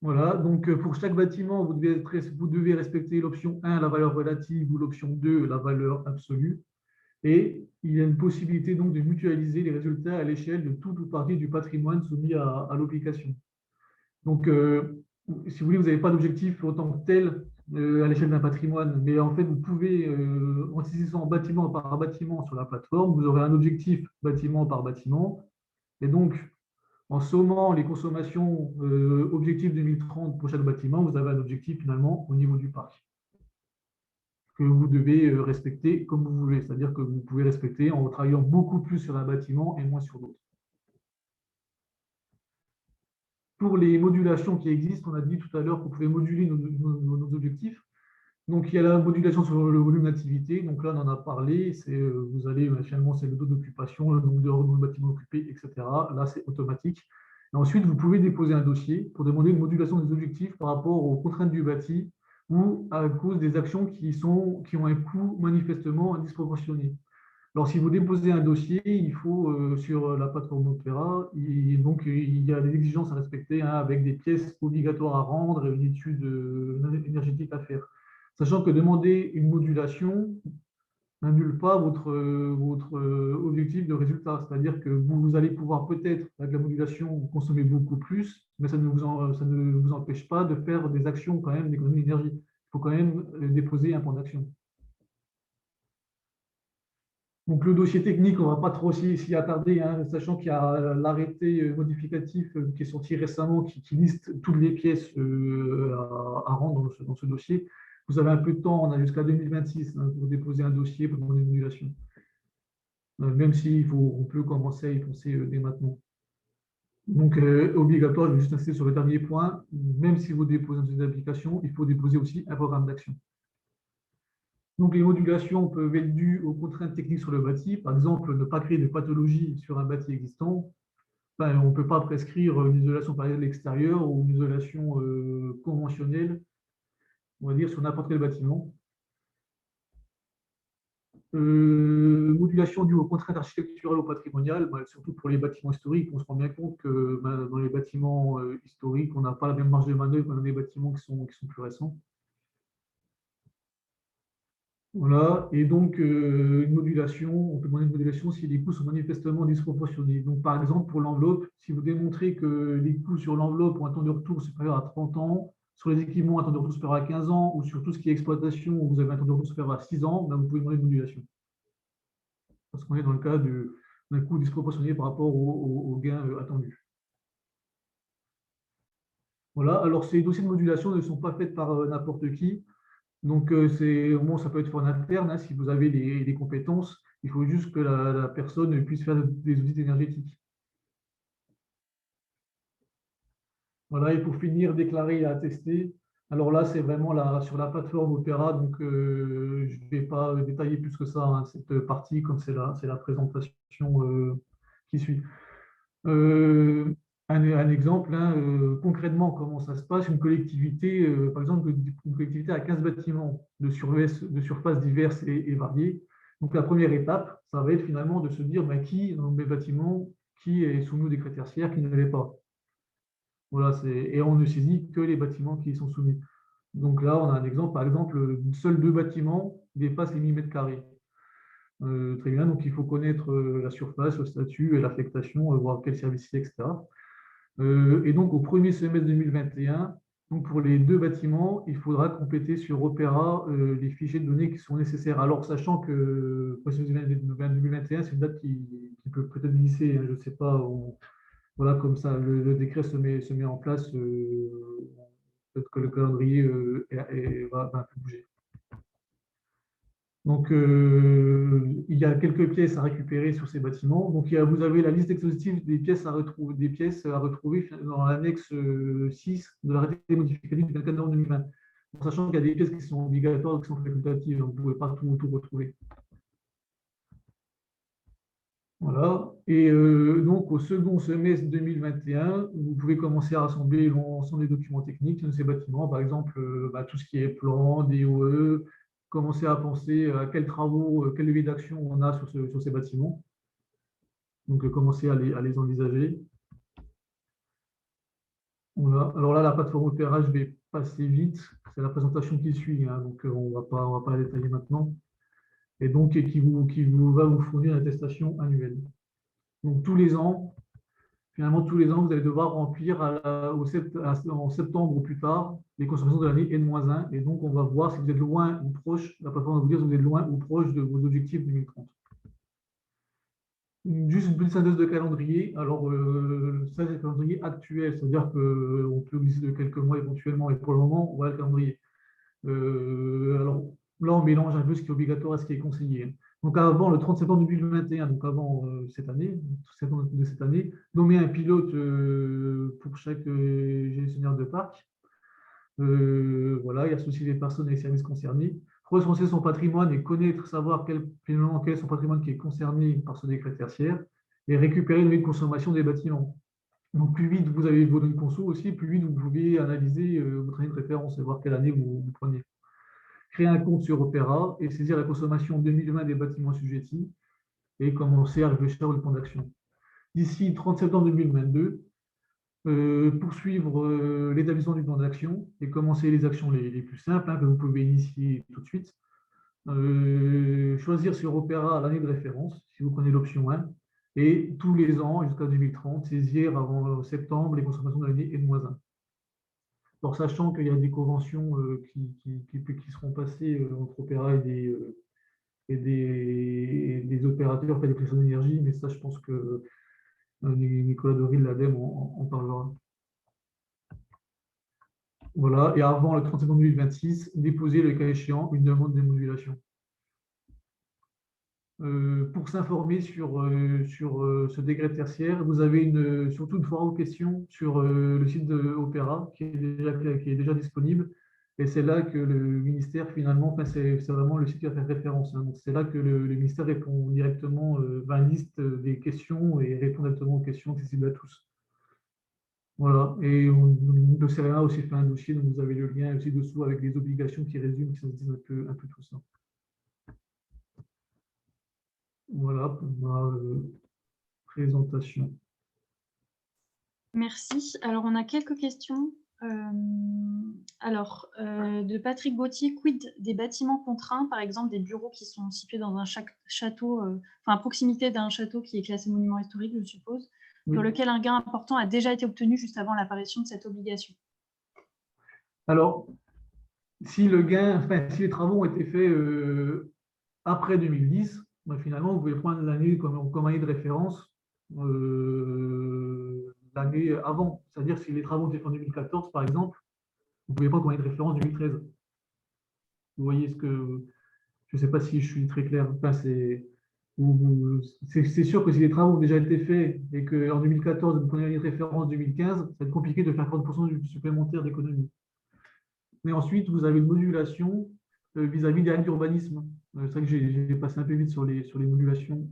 Voilà, donc pour chaque bâtiment, vous devez respecter l'option 1, la valeur relative, ou l'option 2, la valeur absolue. Et il y a une possibilité donc de mutualiser les résultats à l'échelle de toute ou partie du patrimoine soumis à l'application. Donc, si vous voulez, vous n'avez pas d'objectif autant que tel à l'échelle d'un patrimoine, mais en fait, vous pouvez, en saisissant bâtiment par bâtiment sur la plateforme, vous aurez un objectif bâtiment par bâtiment. Et donc, en sommant les consommations objectifs 2030 pour chaque bâtiment, vous avez un objectif finalement au niveau du parc que vous devez respecter comme vous voulez. C'est-à-dire que vous pouvez respecter en travaillant beaucoup plus sur un bâtiment et moins sur d'autres. Pour les modulations qui existent, on a dit tout à l'heure qu'on pouvait moduler nos objectifs. Donc, il y a la modulation sur le volume d'activité. Donc là, on en a parlé. Vous allez, finalement, c'est le taux d'occupation, le nombre d'heures de bâtiments occupés, etc. Là, c'est automatique. Et ensuite, vous pouvez déposer un dossier pour demander une modulation des objectifs par rapport aux contraintes du bâti ou à cause des actions qui ont un coût manifestement disproportionné. Alors, si vous déposez un dossier, il faut, sur la plateforme Opera, donc il y a des exigences à respecter avec des pièces obligatoires à rendre et une étude énergétique à faire. Sachant que demander une modulation n'annule pas votre objectif de résultat. C'est-à-dire que vous allez pouvoir peut-être, avec la modulation, consommer beaucoup plus, mais ça ne vous empêche pas de faire des actions quand même d'économie d'énergie. Il faut quand même déposer un plan d'action. Donc le dossier technique, on ne va pas trop s'y attarder, sachant qu'il y a l'arrêté modificatif qui est sorti récemment, qui liste toutes les pièces à rendre dans ce dossier. Vous avez un peu de temps, on a jusqu'à 2026 pour déposer un dossier pour demander une modulation. Même si on peut commencer à y penser dès maintenant. Donc, obligatoire, je vais juste insister sur le dernier point, même si vous déposez une application, il faut déposer aussi un programme d'action. Donc, les modulations peuvent être dues aux contraintes techniques sur le bâti, par exemple, ne pas créer de pathologie sur un bâti existant. Enfin, on ne peut pas prescrire une isolation par l'extérieur ou une isolation conventionnelle, on va dire, sur n'importe quel bâtiment. Modulation due aux contraintes architecturales ou patrimoniales, surtout pour les bâtiments historiques. On se rend bien compte que dans les bâtiments historiques, on n'a pas la même marge de manœuvre que dans les bâtiments qui sont plus récents. Voilà, et donc une modulation, on peut demander une modulation si les coûts sont manifestement disproportionnés. Donc par exemple, pour l'enveloppe, si vous démontrez que les coûts sur l'enveloppe ont un temps de retour supérieur à 30 ans, sur les équipements, un temps de retour supérieur à 15 ans, ou sur tout ce qui est exploitation, où vous avez un temps de retour supérieur à 6 ans, vous pouvez demander une modulation. Parce qu'on est dans le cas d'un coût disproportionné par rapport au gain attendu. Voilà, alors ces dossiers de modulation ne sont pas faits par n'importe qui. Donc, ça peut être fait en interne, si vous avez les compétences. Il faut juste que la personne puisse faire des audits énergétiques. Voilà, et pour finir, déclarer et attester. Alors là, c'est vraiment sur la plateforme Opera, donc je ne vais pas détailler plus que ça, cette partie, comme c'est la présentation qui suit. Un exemple, concrètement, comment ça se passe, une collectivité, par exemple, une collectivité à 15 bâtiments de surfaces diverses et variées. Donc, la première étape, ça va être finalement de se dire qui, dans mes bâtiments, qui est soumis au décret tertiaire, qui ne l'est pas. Voilà, et on ne saisit que les bâtiments qui y sont soumis. Donc là, on a un exemple, par exemple, seuls 2 bâtiments dépassent les 1000 mètres carrés. Très bien, donc il faut connaître la surface, le statut et l'affectation, voir quel service c'est, etc. Et donc au premier semestre 2021, donc pour les 2 bâtiments, il faudra compléter sur Opera les fichiers de données qui sont nécessaires. Alors sachant que 2021, c'est une date qui peut peut-être glisser, hein, je ne sais pas, voilà, comme ça, le décret se met en place, peut-être que le calendrier va un peu bouger. Donc, il y a quelques pièces à récupérer sur ces bâtiments. Donc, vous avez la liste exhaustive des pièces à retrouver dans l'annexe 6 de l'arrêté modificatif du 24 novembre 2020. En sachant qu'il y a des pièces qui sont obligatoires et qui sont facultatives, donc vous ne pouvez pas tout retrouver. Voilà. Et donc, au second semestre 2021, vous pouvez commencer à rassembler l'ensemble des documents techniques de ces bâtiments, par exemple, tout ce qui est plan, DOE, commencer à penser à quels travaux, quel levier d'action on a sur ces bâtiments. Donc, commencer à les envisager. Voilà. Alors là, la plateforme Opera, je vais passer vite. C'est la présentation qui suit, hein, donc on ne va pas la détailler maintenant. Et donc, qui va vous fournir une attestation annuelle. Donc, tous les ans, finalement, tous les ans, vous allez devoir remplir en septembre ou plus tard les consommations de l'année N-1. Et donc, on va voir si vous êtes loin ou proche, la plateforme va vous dire si vous êtes loin ou proche de vos objectifs 2030. Juste une petite synthèse de calendrier. Alors, ça, c'est le calendrier actuel, c'est-à-dire qu'on peut glisser de quelques mois éventuellement. Et pour le moment, voilà le calendrier. Alors, là, on mélange un peu ce qui est obligatoire et ce qui est conseillé. Donc, avant le 30 septembre 2021, donc avant cette année, nommer un pilote pour chaque gestionnaire de parc. Voilà, et associer les personnes et les services concernés. Recenser son patrimoine et connaître, savoir quel est son patrimoine qui est concerné par ce décret tertiaire. Et récupérer les données de consommation des bâtiments. Donc, plus vite vous avez vos données de conso aussi, plus vite vous pouvez analyser votre année de référence et voir quelle année vous prenez. Créer un compte sur Opera et saisir la consommation 2020 des bâtiments assujettis et commencer à réfléchir au plan d'action. D'ici 30 septembre 2022, poursuivre l'établissement du plan d'action et commencer les actions les plus simples que vous pouvez initier tout de suite. Choisir sur Opera l'année de référence, si vous prenez l'option 1, et tous les ans, jusqu'à 2030, saisir avant septembre les consommations de l'année N-1. Alors, sachant qu'il y a des conventions qui seront passées entre Opera et des opérateurs, des pressions d'énergie, mais ça, je pense que Nicolas Doril, l'ADEME, en parlera. Voilà, et avant le 30 septembre 2026, déposer le cas échéant une demande de modulation. Pour s'informer sur ce décret tertiaire, vous avez surtout une foire aux questions sur le site de Opera qui est déjà disponible. Et c'est là que le ministère, finalement, c'est vraiment le site qui va faire référence. Donc, c'est là que le ministère répond directement, liste des questions et répond directement aux questions accessibles à tous. Voilà. Et le CEREA a aussi fait un dossier, donc vous avez le lien aussi dessous avec les obligations qui résument, qui disent un peu tout ça. Voilà pour ma présentation. Merci. Alors, on a quelques questions. De Patrick Gauthier, quid des bâtiments contraints, par exemple des bureaux qui sont situés dans un château, à proximité d'un château qui est classé monument historique, je suppose, pour lequel un gain important a déjà été obtenu juste avant l'apparition de cette obligation. Alors, si les travaux ont été faits après 2010, finalement, vous pouvez prendre l'année comme année de référence l'année avant. C'est-à-dire si les travaux ont été faits en 2014, par exemple, vous ne pouvez pas comme année de référence 2013. Vous voyez ce que... Je ne sais pas si je suis très clair. C'est sûr que si les travaux ont déjà été faits et qu'en 2014, vous prenez l'année de référence 2015, ça va être compliqué de faire 40% supplémentaire d'économie. Mais ensuite, vous avez une modulation vis-à-vis des règles d'urbanisme. C'est vrai que j'ai passé un peu vite sur les modulations.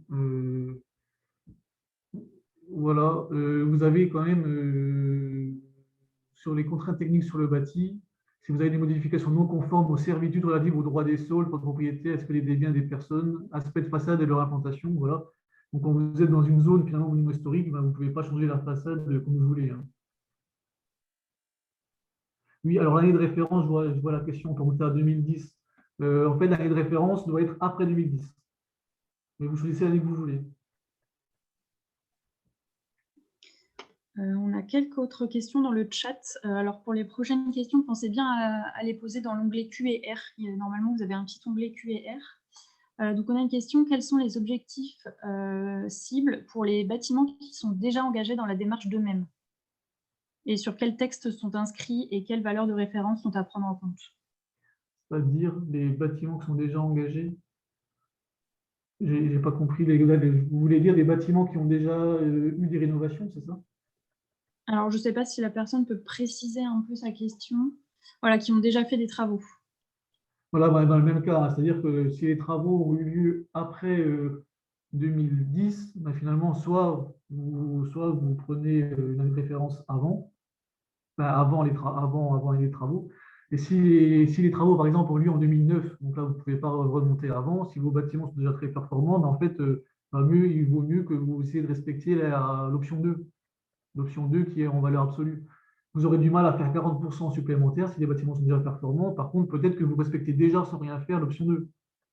Voilà, vous avez quand même sur les contraintes techniques sur le bâti, Si vous avez des modifications non conformes aux servitudes relatives aux droits des sols, droits de propriété, est-ce que des biens des personnes, aspect de façade et leur implantation, voilà. Donc, quand vous êtes dans une zone finalement monument historique, ben, vous ne pouvez pas changer la façade comme vous voulez. Hein. Oui, alors l'année de référence, je vois la question, quand on était à 2010. En fait, l'année de référence doit être après 2010. Mais vous choisissez l'année que vous voulez. On a quelques autres questions dans le chat. Alors, pour les prochaines questions, pensez bien à les poser dans l'onglet Q et R. Normalement, vous avez un petit onglet Q et R. Donc, on a une question. Quels sont les objectifs cibles pour les bâtiments qui sont déjà engagés dans la démarche d'eux-mêmes? Et sur quels textes sont inscrits et quelles valeurs de référence sont à prendre en compte? C'est-à-dire les bâtiments qui sont déjà engagés. Je n'ai pas compris. Vous voulez dire des bâtiments qui ont déjà eu des rénovations, c'est ça? Alors, je ne sais pas si la personne peut préciser un peu sa question. Voilà, qui ont déjà fait des travaux. Voilà, dans le même cas, hein, c'est-à-dire que si les travaux ont eu lieu après 2010, ben finalement, soit vous prenez une référence avant, ben avant les travaux. Et si les travaux, par exemple, ont lieu en 2009, donc là, vous ne pouvez pas remonter avant. Si vos bâtiments sont déjà très performants, ben en fait, il vaut mieux que vous essayez de respecter l'option 2. L'option 2 qui est en valeur absolue. Vous aurez du mal à faire 40% supplémentaires si les bâtiments sont déjà performants. Par contre, peut-être que vous respectez déjà sans rien faire l'option 2.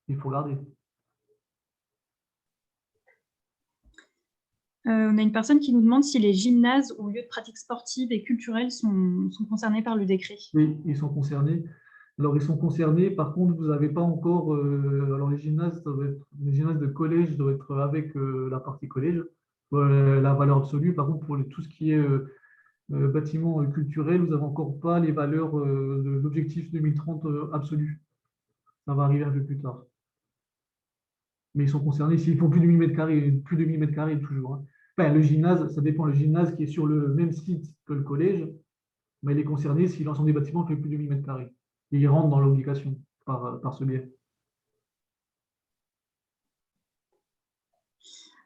Il faut regarder. On a une personne qui nous demande si les gymnases ou lieux de pratique sportive et culturelle sont concernés par le décret. Oui, ils sont concernés. Alors, ils sont concernés. Par contre, vous n'avez pas encore. Alors, les gymnases de collège doivent être avec la partie collège, la valeur absolue. Par contre, pour tout ce qui est bâtiment culturel, vous n'avez encore pas les valeurs de l'objectif 2030 absolu. Ça va arriver un peu plus tard. Mais ils sont concernés s'ils font plus de 1000 m², plus de 1000 m² toujours. Hein. Enfin, le gymnase, ça dépend. Le gymnase qui est sur le même site que le collège, mais il est concerné si l'ensemble des bâtiments fait plus de 1000 m². Et il rentre dans l'obligation par ce biais.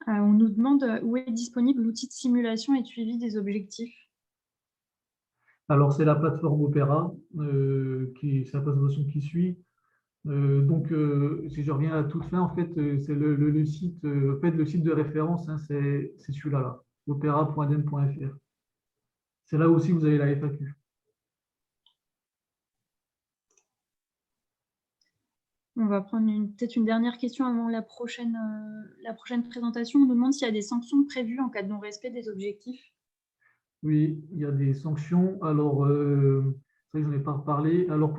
On nous demande où est disponible l'outil de simulation et de suivi des objectifs. Alors, c'est la plateforme Opéra, c'est la plateforme qui suit. Donc, si je reviens à toute fin, en fait, c'est le site, le site de référence, hein, c'est celui-là, là, opéra.den.fr. C'est là aussi que vous avez la FAQ. On va prendre peut-être une dernière question avant la prochaine présentation. On nous demande s'il y a des sanctions prévues en cas de non-respect des objectifs. Oui, il y a des sanctions. Alors, ça, je n'en ai pas reparlé. Alors,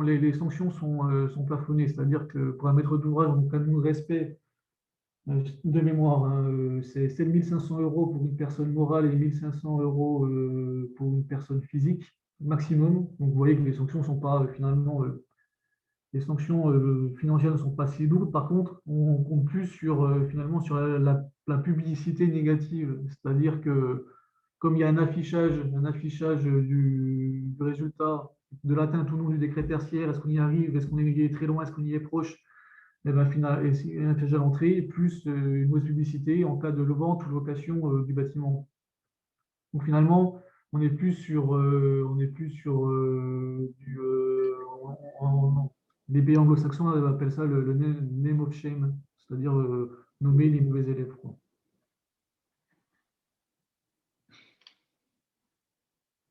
les sanctions sont plafonnées, c'est-à-dire que pour un maître d'ouvrage, en cas de non-respect, de mémoire, hein, c'est 7 500 € pour une personne morale et 1 500 € pour une personne physique maximum. Donc, vous voyez que les sanctions sont pas finalement, les sanctions financières ne sont pas si lourdes. Par contre, on compte plus finalement sur la publicité négative, c'est-à-dire que comme il y a un affichage du résultat de l'atteinte ou non du décret tertiaire, est-ce qu'on y arrive, est-ce qu'on est très loin, est-ce qu'on y est proche, et ben, un affichage à l'entrée, plus une mauvaise publicité en cas de vente ou location du bâtiment. Donc finalement, on est plus sur, les pays anglo-saxons appellent ça le name of shame, c'est-à-dire nommer les mauvais élèves. Quoi.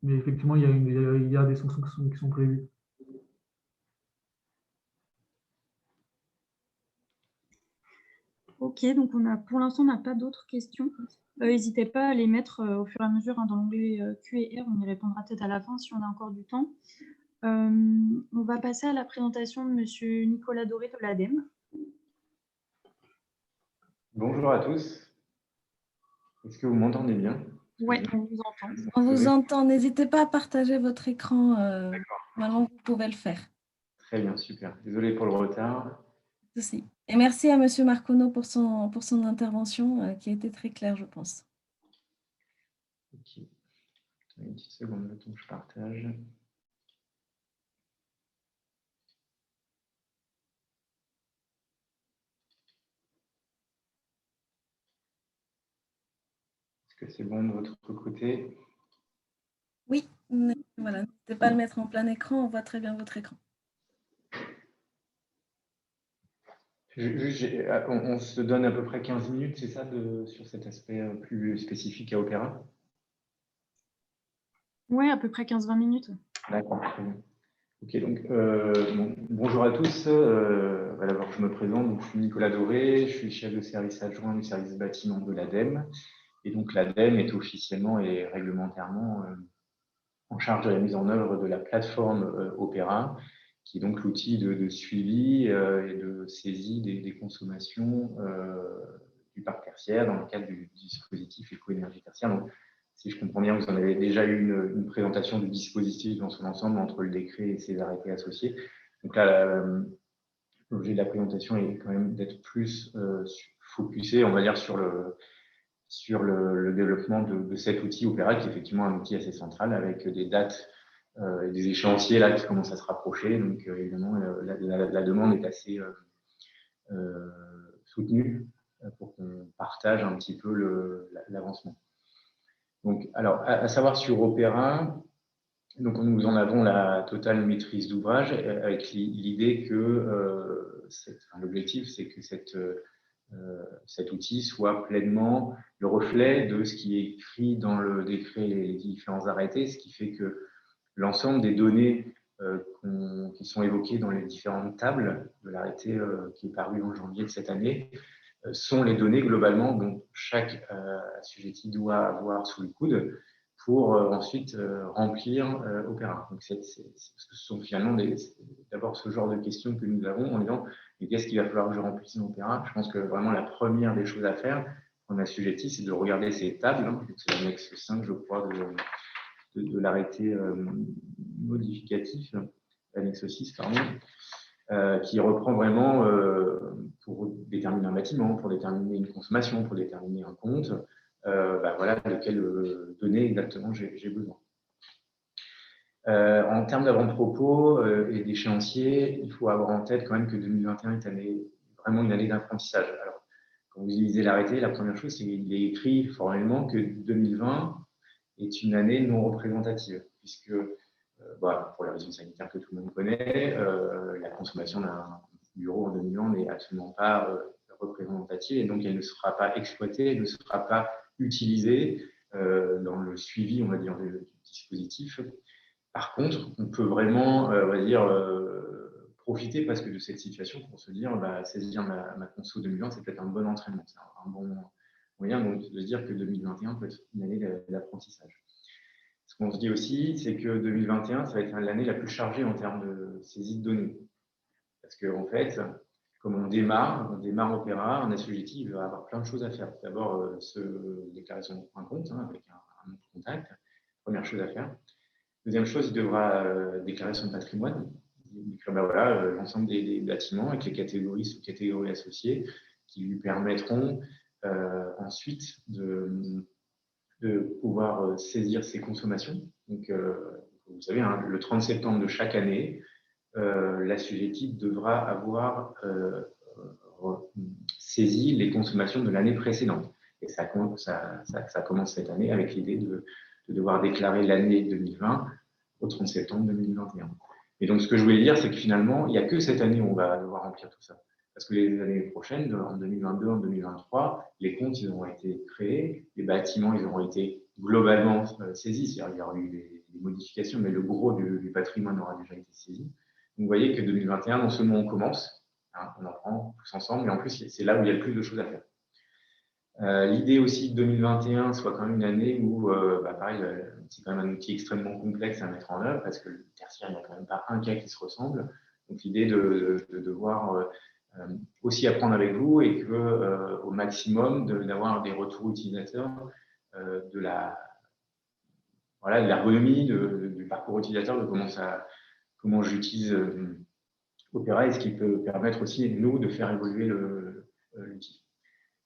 Mais effectivement, il y a des sanctions qui sont prévues. Ok, donc pour l'instant, on n'a pas d'autres questions. N'hésitez pas à les mettre au fur et à mesure dans l'onglet Q et R. On y répondra peut-être à la fin si on a encore du temps. On va passer à la présentation de Monsieur Nicolas Doré de l'ADEME. Bonjour à tous. Est-ce que vous m'entendez bien? Oui, on vous entend. On vous entend. N'hésitez pas à partager votre écran. Maintenant, vous pouvez le faire. Très bien, super. Désolé pour le retard. Aussi. Et merci à Monsieur Marconneau pour son intervention qui a été très claire, je pense. Ok. Une petite seconde, le temps que je partage. Est-ce que c'est bon de votre côté? Oui, Voilà, n'hésitez pas à le mettre en plein écran, on voit très bien votre écran. On se donne à peu près 15 minutes, c'est ça, sur cet aspect plus spécifique à Opéra? Oui, à peu près 15-20 minutes. D'accord, très bien. Ok, donc bonjour à tous. D'abord, je me présente. Donc, je suis Nicolas Doré, je suis chef de service adjoint du service bâtiment de l'ADEME. Et donc, l'ADEME est officiellement et réglementairement en charge de la mise en œuvre de la plateforme Opéra, qui est donc l'outil de suivi et de saisie des consommations du parc tertiaire dans le cadre du dispositif éco-énergie tertiaire. Donc, si je comprends bien, vous en avez déjà eu une présentation du dispositif dans son ensemble entre le décret et ses arrêtés associés. Donc là, l'objet de la présentation est quand même d'être plus focusé, on va dire, sur le développement de cet outil Opéra, qui est effectivement un outil assez central avec des dates et des échéanciers là qui commencent à se rapprocher. Donc évidemment, la demande est assez soutenue pour qu'on partage un petit peu l'avancement. Donc, alors, à savoir sur Opéra, donc nous en avons la totale maîtrise d'ouvrage avec l'idée que l'objectif, c'est que cet outil soit pleinement le reflet de ce qui est écrit dans le décret et les différents arrêtés, ce qui fait que l'ensemble des données qui sont évoquées dans les différentes tables de l'arrêté qui est paru en janvier de cette année sont les données globalement dont chaque assujetti doit avoir sous le coude pour ensuite remplir Opéra. Donc, ce sont finalement d'abord ce genre de questions que nous avons en disant qu'est-ce qu'il va falloir que je remplisse dans Opéra. Je pense que vraiment la première des choses à faire en assujetti, c'est de regarder ces tables. Hein, c'est l'annexe 5, je crois, de l'arrêté modificatif, l'annexe 6, pardon. Qui reprend vraiment pour déterminer un bâtiment, pour déterminer une consommation, pour déterminer un compte, voilà de quelles données exactement j'ai besoin. En termes d'avant-propos et d'échéancier, il faut avoir en tête quand même que 2021 est vraiment une année d'apprentissage. Alors, quand vous lisez l'arrêté, la première chose, c'est qu'il est écrit formellement que 2020 est une année non représentative, puisque pour les raisons sanitaires que tout le monde connaît, la consommation d'un bureau en 2020 n'est absolument pas représentative et donc elle ne sera pas exploitée, elle ne sera pas utilisée dans le suivi, on va dire, du dispositif. Par contre, on peut vraiment, on va dire, profiter parce que de cette situation pour se dire, saisir ma conso 2020, c'est peut-être un bon entraînement, c'est un bon moyen donc, de se dire que 2021 peut être une année d'apprentissage. Ce qu'on se dit aussi, c'est que 2021, ça va être l'année la plus chargée en termes de saisie de données. Parce qu'en fait, comme on démarre Opéra, un assujetti va avoir plein de choses à faire. D'abord, se déclarer un compte avec un nom de contact, première chose à faire. Deuxième chose, il devra déclarer son patrimoine. L'ensemble des bâtiments avec les catégories, sous-catégories associées qui lui permettront ensuite de pouvoir saisir ses consommations. Donc, vous savez, hein, le 30 septembre de chaque année, l'assujetti devra avoir saisi les consommations de l'année précédente. Et ça commence cette année avec l'idée de devoir déclarer l'année 2020 au 30 septembre 2021. Et donc, ce que je voulais dire, c'est que finalement, il n'y a que cette année où on va devoir remplir tout ça. Parce que les années prochaines, en 2022, en 2023, les comptes, ils auront été créés, les bâtiments, ils auront été globalement saisis. C'est-à-dire, il y aura eu des modifications, mais le gros du patrimoine aura déjà été saisi. Donc, vous voyez que 2021, non seulement on commence, hein, on apprend tous ensemble, mais en plus, c'est là où il y a le plus de choses à faire. L'idée aussi que 2021 soit quand même une année où, pareil, c'est quand même un outil extrêmement complexe à mettre en œuvre parce que le tertiaire, il n'y a quand même pas un cas qui se ressemble. Donc, l'idée de devoir aussi apprendre avec vous et que, au maximum, d'avoir des retours utilisateurs de l'ergonomie, du parcours utilisateur, de comment j'utilise Opéra et ce qui peut permettre aussi, nous, de faire évoluer l'outil.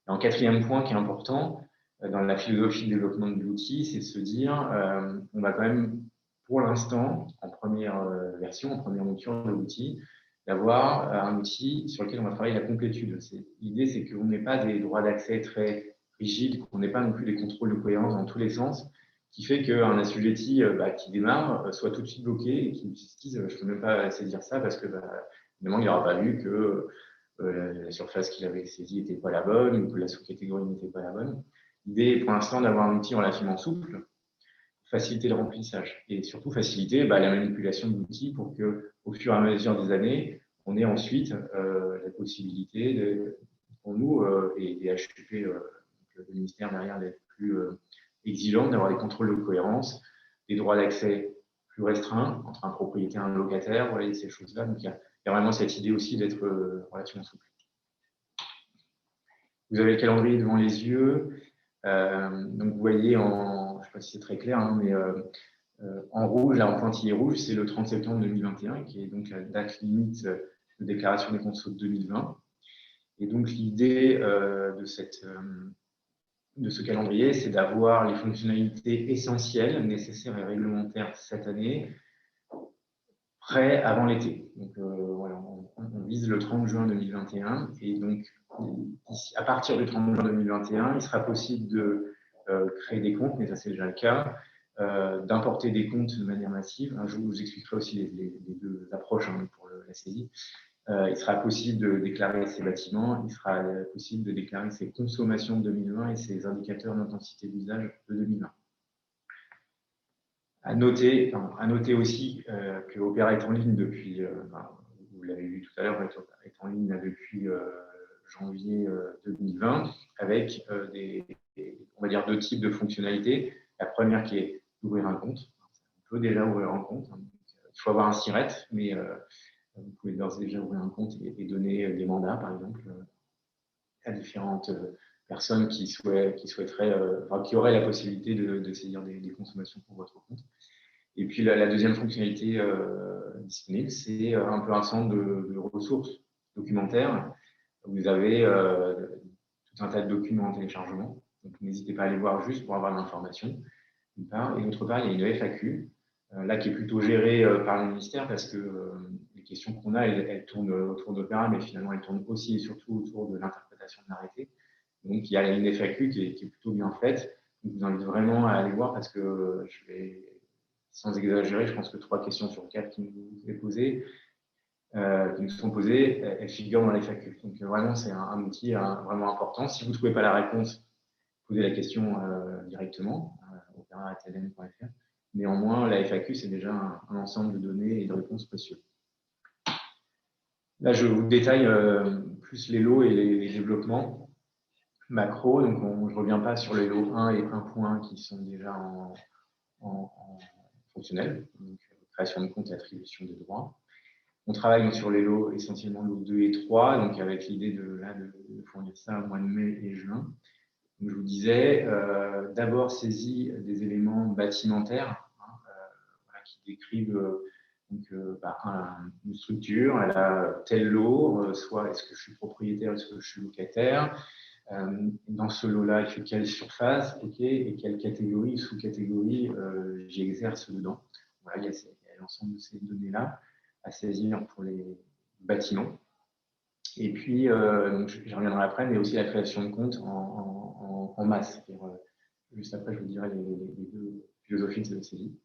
Un quatrième point qui est important dans la philosophie de développement de l'outil, c'est de se dire on va quand même, pour l'instant, en première version, en première mouture de l'outil, d'avoir un outil sur lequel on va travailler la complétude. L'idée, c'est qu'on n'ait pas des droits d'accès très rigides, qu'on n'ait pas non plus des contrôles de cohérence dans tous les sens qui fait qu'un assujetti qui démarre soit tout de suite bloqué et qui se dise je ne peux même pas saisir ça parce que évidemment, il n'aura pas vu que la surface qu'il avait saisie n'était pas la bonne ou que la sous-catégorie n'était pas la bonne. L'idée est pour l'instant d'avoir un outil relativement souple, faciliter le remplissage et surtout faciliter la manipulation de l'outil pour qu'au fur et à mesure des années, on ait ensuite la possibilité pour nous et les HUP, le ministère derrière d'être plus exigeant, d'avoir des contrôles de cohérence, des droits d'accès plus restreints entre un propriétaire et un locataire, voilà, ces choses-là. Donc, il y a vraiment cette idée aussi d'être relativement souple. Vous avez le calendrier devant les yeux. Donc, vous voyez, je ne sais pas si c'est très clair, hein, mais en rouge, là, en pointillé rouge, c'est le 30 septembre 2021, qui est donc la date limite de déclaration des comptes de 2020. Et donc, l'idée de ce calendrier, c'est d'avoir les fonctionnalités essentielles, nécessaires et réglementaires cette année, prêts avant l'été. Donc, voilà, on vise le 30 juin 2021. Et donc, à partir du 30 juin 2021, il sera possible de créer des comptes, mais ça, c'est déjà le cas, d'importer des comptes de manière massive. Je vous expliquerai aussi les deux approches pour la saisie. Il sera possible de déclarer ses bâtiments, il sera possible de déclarer ses consommations de 2020 et ses indicateurs d'intensité d'usage de 2020. À noter aussi que Opera est en ligne depuis, vous l'avez vu tout à l'heure, est en ligne depuis janvier 2020 avec on va dire deux types de fonctionnalités. La première qui est d'ouvrir un compte. On peut déjà ouvrir un compte. Il faut avoir un SIRET, mais vous pouvez d'ores et déjà ouvrir un compte et donner des mandats, par exemple, à différentes personnes qui souhaiteraient, qui auraient la possibilité de saisir des consommations pour votre compte. Et puis la deuxième fonctionnalité disponible, c'est un peu un centre de ressources documentaires. Vous avez tout un tas de documents en téléchargement. Donc n'hésitez pas à les voir juste pour avoir l'information, d'une part. Et d'autre part, il y a une FAQ, là qui est plutôt gérée par le ministère parce que les questions qu'on a, elles tournent autour d'Opera, mais finalement, elles tournent aussi et surtout autour de l'interprétation de l'arrêté. Donc, il y a une FAQ qui est plutôt bien faite. Donc, je vous invite vraiment à aller voir parce que je vais, sans exagérer, je pense que 3 questions sur 4 qui nous sont posées, elles figurent dans la FAQ. Donc, vraiment, c'est un outil vraiment important. Si vous ne trouvez pas la réponse, posez la question directement à opera@lm.fr. Néanmoins, la FAQ, c'est déjà un ensemble de données et de réponses précieux. Là, je vous détaille plus les lots et les développements macro. Donc, je ne reviens pas sur les lots 1 et 1.1 qui sont déjà en fonctionnel, donc création de compte et attribution des droits. On travaille donc sur les lots essentiellement lots 2 et 3, donc avec l'idée de fournir ça au mois de mai et juin. Donc, je vous disais, d'abord saisie des éléments bâtimentaires qui décrivent une structure, elle a tel lot, soit est-ce que je suis propriétaire, est-ce que je suis locataire, dans ce lot-là, il fait quelle surface, et quelle catégorie, sous-catégorie j'y exerce dedans. Voilà, il y a l'ensemble de ces données-là à saisir pour les bâtiments. Et puis, donc, j'y reviendrai après, mais aussi la création de comptes en masse. Juste après, je vous dirai les deux philosophies de cette saisie.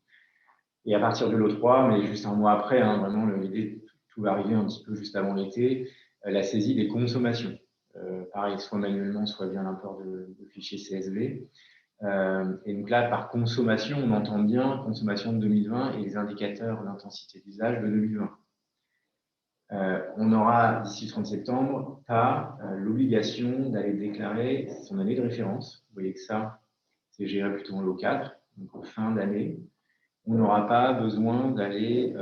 Et à partir de l'O3, mais juste un mois après, vraiment, l'idée, tout va arriver un petit peu juste avant l'été, la saisie des consommations. Pareil, soit manuellement, soit via l'import de fichiers CSV. Et donc là, par consommation, on entend bien consommation de 2020 et les indicateurs d'intensité d'usage de 2020. On aura, d'ici le 30 septembre, pas l'obligation d'aller déclarer son année de référence. Vous voyez que ça, c'est géré plutôt en local, donc en fin d'année. On n'aura pas besoin d'aller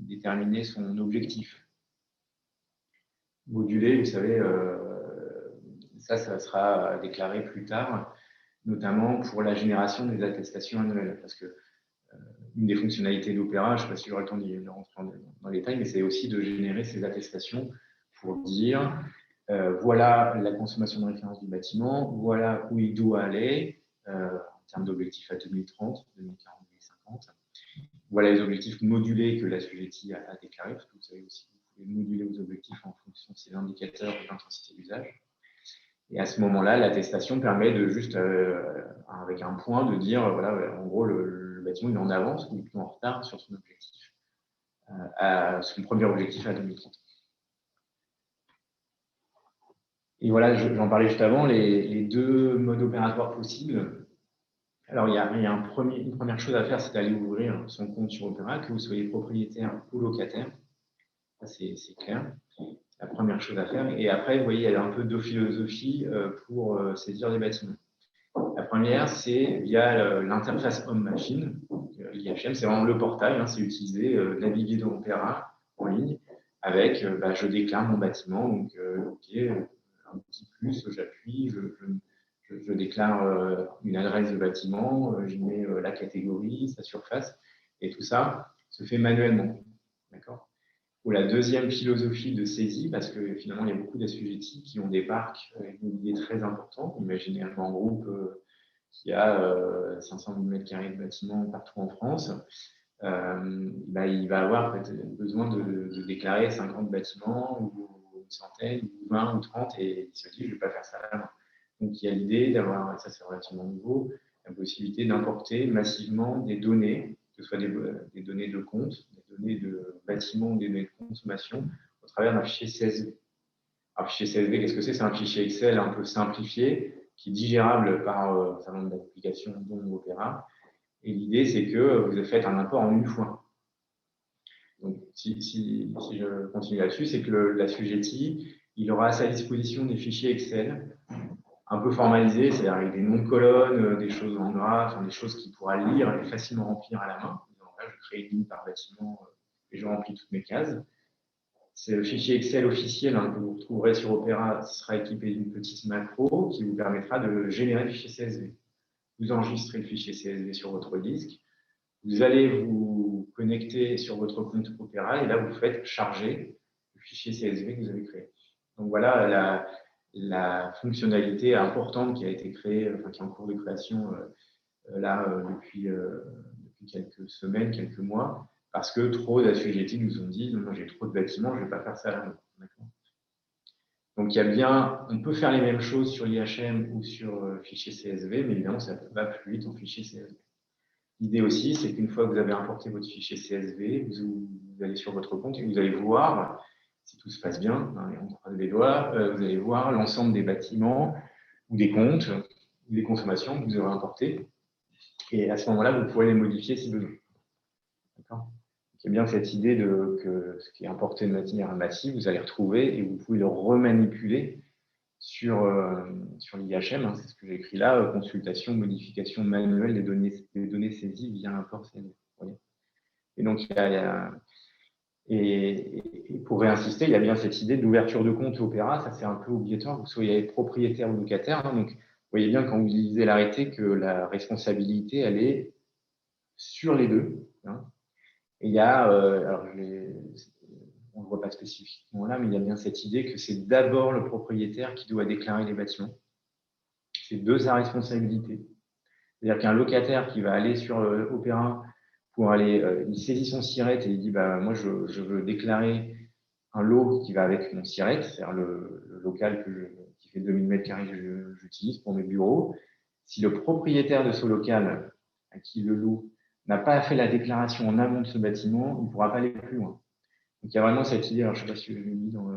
déterminer son objectif. Modulé, vous savez, ça sera déclaré plus tard, notamment pour la génération des attestations annuelles. Parce que une des fonctionnalités d'Opera, je ne sais pas si j'aurai le temps d'y rentrer dans les détails, mais c'est aussi de générer ces attestations pour dire voilà la consommation de référence du bâtiment, voilà où il doit aller en termes d'objectifs à 2030, 2040, 2050. Voilà les objectifs modulés que l'assujetti a déclarés, parce que vous savez aussi que vous pouvez moduler vos objectifs en fonction de ces indicateurs d'intensité d'usage. Et à ce moment-là, l'attestation permet de juste, avec un point, de dire, voilà, en gros, le bâtiment il est en avance ou en retard sur son objectif, son premier objectif à 2030. Et voilà, j'en parlais juste avant, les deux modes opératoires possibles. Alors, il y a une première chose à faire, c'est d'aller ouvrir son compte sur Opéra, que vous soyez propriétaire ou locataire. Ça, c'est clair. La première chose à faire. Et après, vous voyez, il y a un peu deux philosophies pour saisir des bâtiments. La première, c'est via l'interface homme-machine. L'IHM, c'est vraiment le portail, c'est utiliser, naviguer dans Opéra en ligne avec je déclare mon bâtiment, donc OK, un petit plus, j'appuie, je déclare une adresse de bâtiment, je mets la catégorie, sa surface, et tout ça se fait manuellement. D'accord ? Ou la deuxième philosophie de saisie, parce que finalement, il y a beaucoup d'assujettis qui ont des parcs immobiliers très importants. Imaginez un grand groupe qui a 500 000 m² de bâtiments partout en France. Il va avoir besoin de déclarer 50 bâtiments, ou une centaine, ou 20, ou 30, et il se dit, je ne vais pas faire ça là. Donc, il y a l'idée d'avoir, ça c'est relativement nouveau, la possibilité d'importer massivement des données, que ce soit des données de compte, des données de bâtiment ou des données de consommation, au travers d'un fichier CSV. Un fichier CSV, qu'est-ce que c'est ? C'est un fichier Excel un peu simplifié, qui est digérable par un certain nombre d'applications, dont Opéra. Et l'idée, c'est que vous faites un import en une fois. Donc, si je continue là-dessus, c'est que l'assujetti, il aura à sa disposition des fichiers Excel un peu formalisés, c'est-à-dire avec des noms de colonnes, des choses en gras, des choses qu'il pourra lire et facilement remplir à la main. Donc là, je crée une ligne par bâtiment et je remplis toutes mes cases. C'est le fichier Excel officiel que vous retrouverez sur Opéra, sera équipé d'une petite macro qui vous permettra de générer le fichier CSV. Vous enregistrez le fichier CSV sur votre disque, vous allez vous connecter sur votre compte Opéra et là, vous faites charger le fichier CSV que vous avez créé. Donc voilà la fonctionnalité importante qui a été créée, qui est en cours de création depuis quelques semaines, quelques mois, parce que trop d'assujettis nous ont dit non, j'ai trop de bâtiments, je ne vais pas faire ça là. Donc on peut faire les mêmes choses sur l'IHM ou sur fichier CSV, mais évidemment, ça va plus vite en fichier CSV. L'idée aussi, c'est qu'une fois que vous avez importé votre fichier CSV, vous allez sur votre compte et vous allez voir, si tout se passe bien, on croise les doigts, vous allez voir l'ensemble des bâtiments ou des comptes ou des consommations que vous aurez importés. Et à ce moment-là, vous pourrez les modifier si besoin. D'accord ? Il y a bien cette idée que ce qui est importé de manière massive, vous allez retrouver et vous pouvez le remanipuler sur l'IHM, c'est ce que j'ai écrit là, consultation, modification manuelle des données saisies via import CSV. Et donc, et pour réinsister, il y a bien cette idée d'ouverture de compte Opéra, ça c'est un peu obligatoire, que vous soyez propriétaire ou locataire. Donc, vous voyez bien quand vous lisez l'arrêté que la responsabilité, elle est sur les deux. Et il y a, alors on ne le voit pas spécifiquement là, mais il y a bien cette idée que c'est d'abord le propriétaire qui doit déclarer les bâtiments. C'est de sa responsabilité. C'est-à-dire qu'un locataire qui va aller sur Opéra pour aller, il saisit son SIRET et il dit moi je veux déclarer un lot qui va avec mon SIRET, c'est-à-dire le local qui fait 2000 m² que j'utilise pour mes bureaux. Si le propriétaire de ce local à qui le loue n'a pas fait la déclaration en amont de ce bâtiment, il ne pourra pas aller plus loin. Donc il y a vraiment cette idée, alors je ne sais pas si je l'ai mis dans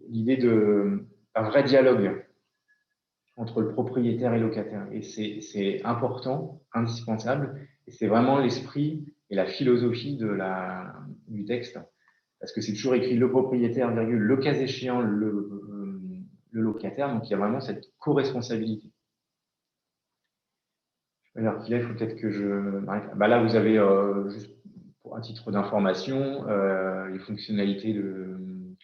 l'idée d'un vrai dialogue entre le propriétaire et le locataire. Et c'est important, indispensable, et c'est vraiment l'esprit et la philosophie du texte, parce que c'est toujours écrit le propriétaire, virgule, le cas échéant, le locataire, donc il y a vraiment cette co-responsabilité. Alors qu'il il faut peut-être que je m'arrête. Là, vous avez, juste pour un titre d'information, les fonctionnalités de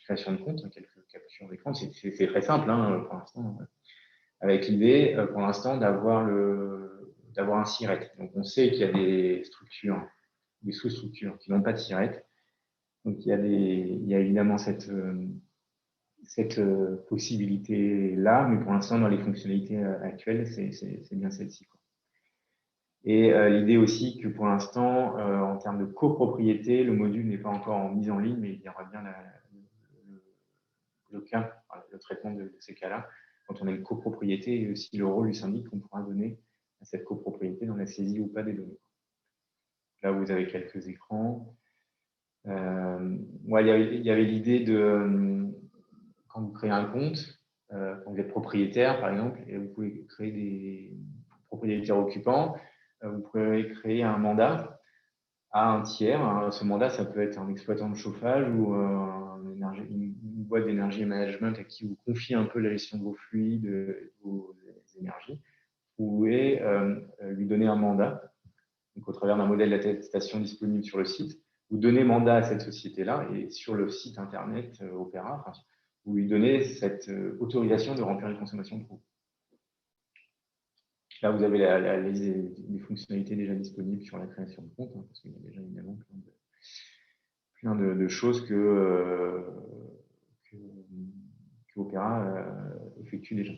création de compte, quelques captures d'écran. C'est très simple pour l'instant, avec l'idée, pour l'instant, d'avoir un SIRET. Donc, on sait qu'il y a des structures, des sous-structures qui n'ont pas de SIRET. Donc, il y a évidemment cette possibilité-là, mais pour l'instant, dans les fonctionnalités actuelles, c'est bien celle-ci. Et l'idée aussi que pour l'instant, en termes de copropriété, le module n'est pas encore mise en ligne, mais il y aura bien le cas, le traitement de ces cas-là, quand on a une copropriété et aussi le rôle du syndic qu'on pourra donner à cette copropriété dans la saisie ou pas des données. Là, vous avez quelques écrans. Il y avait l'idée de, quand vous créez un compte, quand vous êtes propriétaire, par exemple, et vous pouvez créer des propriétaires occupants, vous pouvez créer un mandat à un tiers. Ce mandat, ça peut être un exploitant de chauffage ou une boîte d'énergie et management à qui vous confiez un peu la gestion de vos fluides, de vos énergies. Vous pouvez lui donner un mandat, donc au travers d'un modèle d'attestation disponible sur le site. Vous donnez mandat à cette société-là et sur le site internet Opéra, vous lui donnez cette autorisation de remplir les consommations de groupe. Là, vous avez les fonctionnalités déjà disponibles sur la création de compte, parce qu'il y a déjà évidemment plein de choses que Opéra effectue déjà.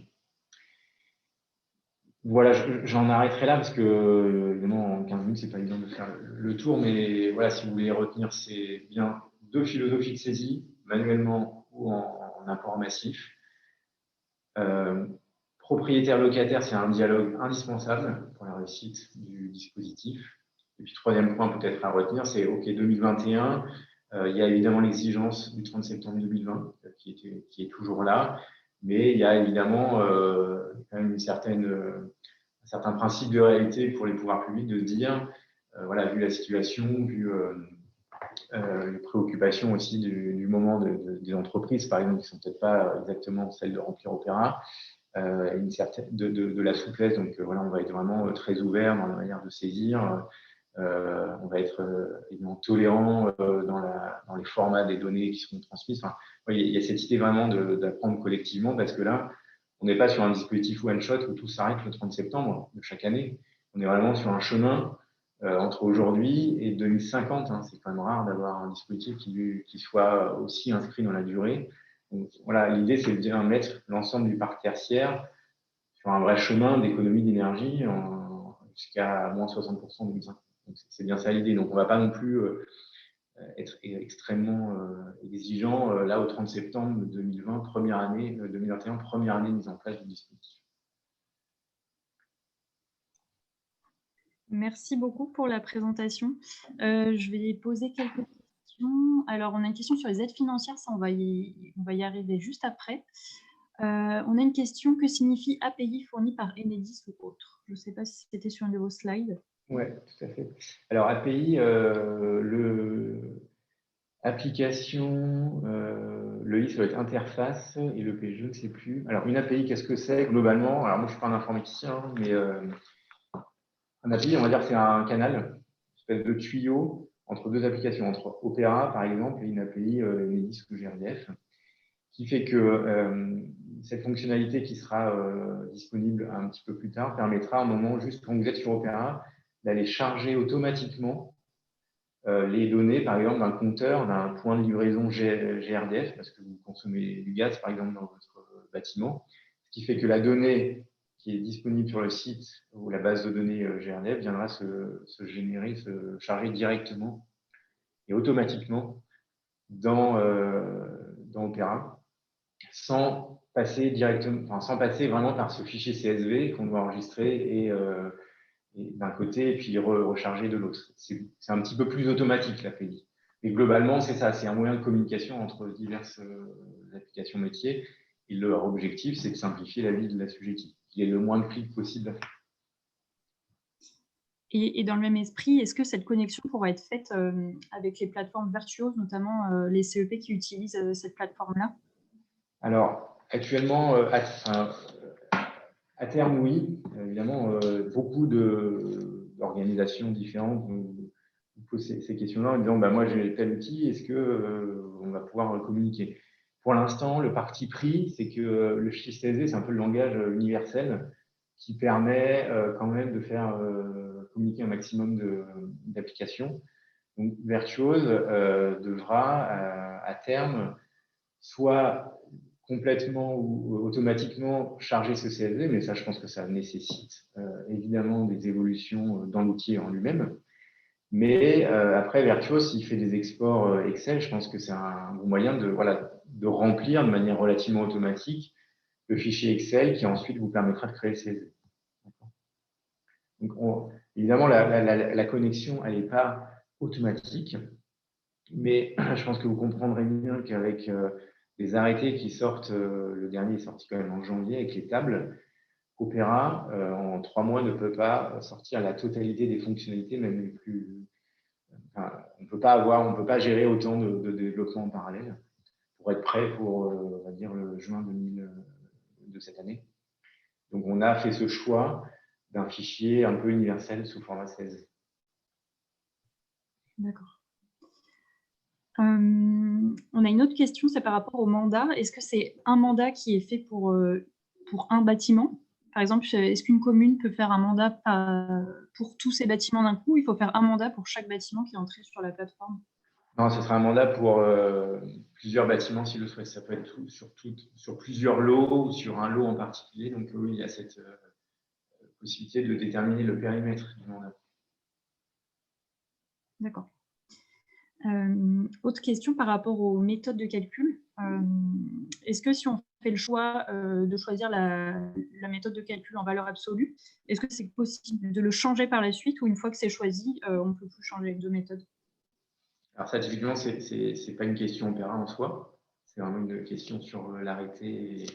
Voilà, j'en arrêterai là parce que, évidemment, en 15 minutes, ce n'est pas évident de faire le tour, mais voilà, si vous voulez retenir, c'est bien 2 philosophies de saisie, manuellement ou en apport massif. Propriétaire-locataire, c'est un dialogue indispensable pour la réussite du dispositif. Et puis, troisième point peut-être à retenir, c'est OK, 2021, il y a évidemment l'exigence du 30 septembre 2020 qui est toujours là, mais il y a évidemment quand même un certain principe de réalité pour les pouvoirs publics de se dire, voilà, vu la situation, vu les préoccupations aussi du moment des entreprises, par exemple, qui ne sont peut-être pas exactement celles de remplir Opéra, une certaine de la souplesse. Donc voilà, on va être vraiment très ouvert dans la manière de saisir. On va être évidemment tolérant dans les formats des données qui seront transmises. Enfin, il y a cette idée vraiment d'apprendre collectivement, parce que là, on n'est pas sur un dispositif one-shot où tout s'arrête le 30 septembre de chaque année. On est vraiment sur un chemin entre aujourd'hui et 2050. C'est quand même rare d'avoir un dispositif qui soit aussi inscrit dans la durée. Donc, voilà, l'idée, c'est de mettre l'ensemble du parc tertiaire sur un vrai chemin d'économie d'énergie jusqu'à moins 60% en 2050. C'est bien ça l'idée. Donc, on ne va pas non plus être extrêmement exigeant là au 30 septembre 2021, première année de mise en place du dispositif. Merci beaucoup pour la présentation. Je vais poser quelques questions. Alors, on a une question sur les aides financières, ça on va y arriver juste après. On a une question, que signifie API fourni par Enedis ou autre? Je ne sais pas si c'était sur un de vos slides. Oui, tout à fait. Alors, API, application, le I, ça doit être interface, et le P, je ne sais plus. Alors, une API, qu'est-ce que c'est globalement? Alors, moi, je ne suis pas un informaticien, mais un API, on va dire que c'est un canal, une espèce de tuyau entre deux applications, entre Opéra, par exemple, et une API Enedis ou GRDF, qui fait que cette fonctionnalité qui sera disponible un petit peu plus tard permettra, à un moment, juste quand vous êtes sur Opéra, d'aller charger automatiquement les données, par exemple, d'un compteur, d'un point de livraison GRDF, parce que vous consommez du gaz, par exemple, dans votre bâtiment, ce qui fait que la donnée qui est disponible sur le site ou la base de données GRDF viendra se charger directement et automatiquement dans Opéra, sans passer vraiment par ce fichier CSV qu'on doit enregistrer et d'un côté et puis recharger de l'autre. C'est un petit peu plus automatique l'API. Mais globalement, c'est ça, c'est un moyen de communication entre diverses applications métiers. Et leur objectif, c'est de simplifier la vie de l'assujetti, qu'il y ait le moins de clics possible à faire. Et dans le même esprit, est-ce que cette connexion pourra être faite avec les plateformes virtuoses, notamment les CEP qui utilisent cette plateforme-là? Alors, actuellement, à terme, oui. Évidemment, beaucoup d'organisations différentes vous posent ces questions-là en disant moi, j'ai tel outil, est-ce qu'on va pouvoir communiquer? Pour l'instant, le parti pris, c'est que le fichier CSV, c'est un peu le langage universel qui permet quand même de faire communiquer un maximum d'applications. Donc, Virtuose devra, à terme, soit complètement ou automatiquement charger ce CSV, mais ça, je pense que ça nécessite évidemment des évolutions dans l'outil en lui-même. Mais après, Virtuos, s'il fait des exports Excel, je pense que c'est un bon moyen de remplir de manière relativement automatique le fichier Excel qui ensuite vous permettra de créer le CSV. Donc, évidemment, la connexion, elle n'est pas automatique, mais je pense que vous comprendrez bien qu'avec les arrêtés qui sortent, le dernier est sorti quand même en janvier avec les tables, Opera, en 3 mois, ne peut pas sortir la totalité des fonctionnalités, même les plus. Enfin, on ne peut pas gérer autant de développement en parallèle pour être prêt pour, on va dire, le juin 2000 de cette année. Donc, on a fait ce choix d'un fichier un peu universel sous format 16. D'accord. On a une autre question, c'est par rapport au mandat. Est-ce que c'est un mandat qui est fait pour un bâtiment? Par exemple, est-ce qu'une commune peut faire un mandat pour tous ses bâtiments d'un coup? Il faut faire un mandat pour chaque bâtiment qui est entré sur la plateforme? Non, ce sera un mandat pour plusieurs bâtiments s'il le souhaite. Ça peut être sur plusieurs lots ou sur un lot en particulier. Donc oui, il y a cette possibilité de déterminer le périmètre du mandat. D'accord. Autre question par rapport aux méthodes de calcul. Est-ce que si on fait le choix de choisir la méthode de calcul en valeur absolue, est-ce que c'est possible de le changer par la suite ou une fois que c'est choisi, on ne peut plus changer de méthode? Alors ça, typiquement, c'est pas une question Opera en soi. C'est vraiment une question sur l'arrêté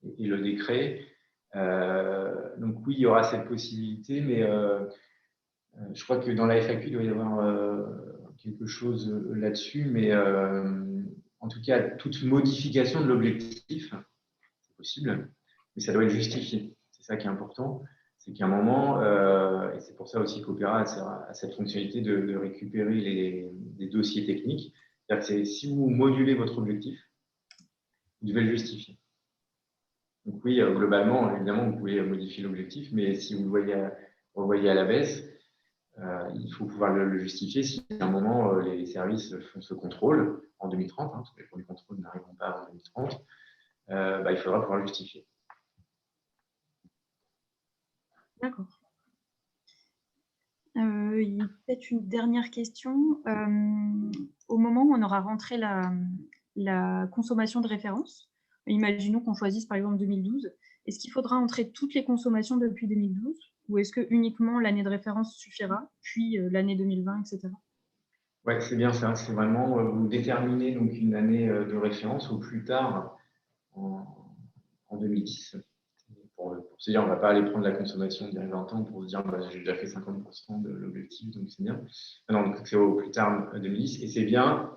et le décret. Donc oui, il y aura cette possibilité, mais je crois que dans la FAQ, il doit y avoir quelque chose là-dessus, mais en tout cas, toute modification de l'objectif, c'est possible, mais ça doit être justifié. C'est ça qui est important. C'est qu'à un moment, et c'est pour ça aussi qu'Opera a cette fonctionnalité de récupérer les dossiers techniques. C'est-à-dire que si vous modulez votre objectif, vous devez le justifier. Donc oui, globalement, évidemment, vous pouvez modifier l'objectif, mais si vous le revoyez à la baisse, il faut pouvoir le justifier si à un moment les services font ce contrôle en 2030, parce que les premiers contrôles n'arriveront pas en 2030, il faudra pouvoir le justifier. D'accord. Il y a peut-être une dernière question. Au moment où on aura rentré la consommation de référence, imaginons qu'on choisisse par exemple 2012, est-ce qu'il faudra entrer toutes les consommations depuis 2012 ou est-ce que uniquement l'année de référence suffira, puis l'année 2020, etc. Oui, c'est bien ça. C'est vraiment, vous déterminez donc une année de référence au plus tard en 2010. Pour se dire, on ne va pas aller prendre la consommation d'il y a 20 ans pour se dire, j'ai déjà fait 50% de l'objectif, donc c'est bien. Non, donc c'est au plus tard 2010, et c'est bien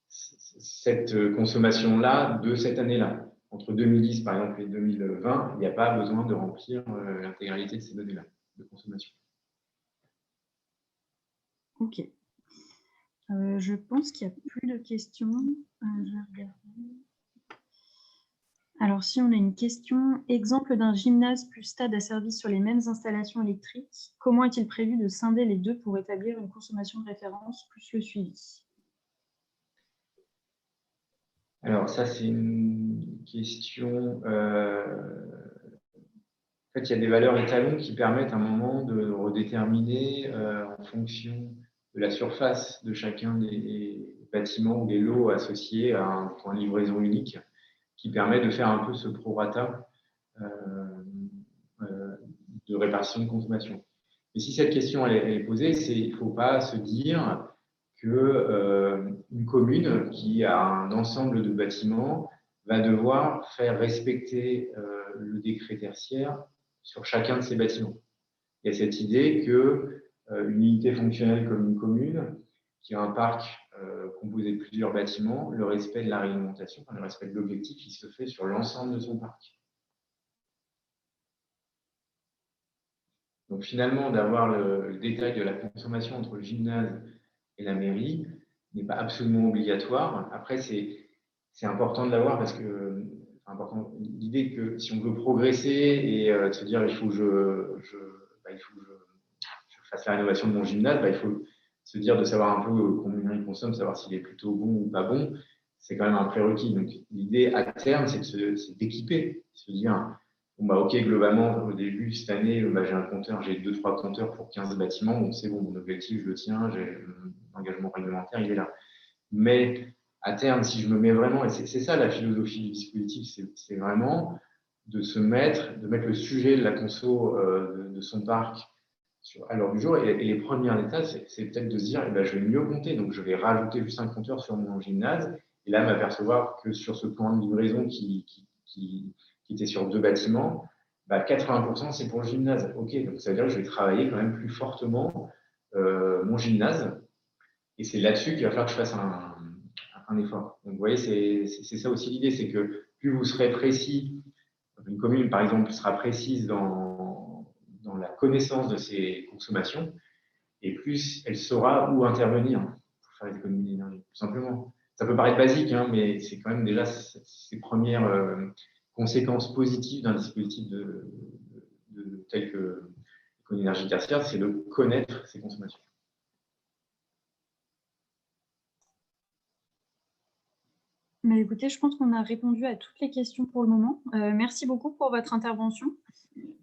cette consommation-là de cette année-là. Entre 2010, par exemple, et 2020, il n'y a pas besoin de remplir l'intégralité de ces données-là de consommation. Ok. Je pense qu'il n'y a plus de questions. Je vais regarder. Alors, si on a une question, exemple d'un gymnase plus stade asservi sur les mêmes installations électriques, comment est-il prévu de scinder les deux pour établir une consommation de référence plus le suivi? Alors, ça, c'est une question. En fait, il y a des valeurs étalons qui permettent à un moment de redéterminer en fonction de la surface de chacun des bâtiments ou des lots associés à un point de livraison unique, qui permet de faire un peu ce prorata de répartition de consommation. Mais si cette question elle est posée, il ne faut pas se dire qu'une commune qui a un ensemble de bâtiments va devoir faire respecter le décret tertiaire sur chacun de ces bâtiments. Il y a cette idée qu'une unité fonctionnelle comme une commune, qui a un parc composé de plusieurs bâtiments, le respect de la réglementation, le respect de l'objectif, il se fait sur l'ensemble de son parc. Donc finalement, d'avoir le détail de la consommation entre le gymnase et la mairie n'est pas absolument obligatoire. Après, c'est important de l'avoir parce que l'idée que si on veut progresser et se dire il faut que je fasse la rénovation de mon gymnase, il faut se dire de savoir un peu combien il consomme, savoir s'il est plutôt bon ou pas bon. C'est quand même un prérequis. Donc l'idée à terme, c'est d'équiper, se dire Bon, bah, OK, globalement, au début, cette année, bah, j'ai 2-3 compteurs pour 15 bâtiments, donc c'est bon, mon objectif, je le tiens, l'engagement réglementaire, il est là. Mais à terme, si je me mets vraiment, et c'est ça la philosophie du dispositif, c'est vraiment de mettre le sujet de la conso de son parc à l'heure du jour. Et les premières étapes, c'est peut-être de se dire, eh ben, je vais mieux compter, donc je vais rajouter juste un compteur sur mon gymnase, et là, m'apercevoir que sur ce point de livraison qui était sur 2 bâtiments, bah, 80% c'est pour le gymnase. OK, donc ça veut dire que je vais travailler quand même plus fortement mon gymnase, et c'est là-dessus qu'il va falloir que je fasse un effort. Donc, vous voyez, c'est ça aussi l'idée, c'est que plus vous serez précis, une commune, par exemple, sera précise dans la connaissance de ses consommations, et plus elle saura où intervenir pour faire les économies d'énergie, tout simplement. Ça peut paraître basique, hein, mais c'est quand même déjà ces premières conséquences positives d'un dispositif tel que l'économie tertiaire, c'est de connaître ses consommations. Mais écoutez, je pense qu'on a répondu à toutes les questions pour le moment. Merci beaucoup pour votre intervention.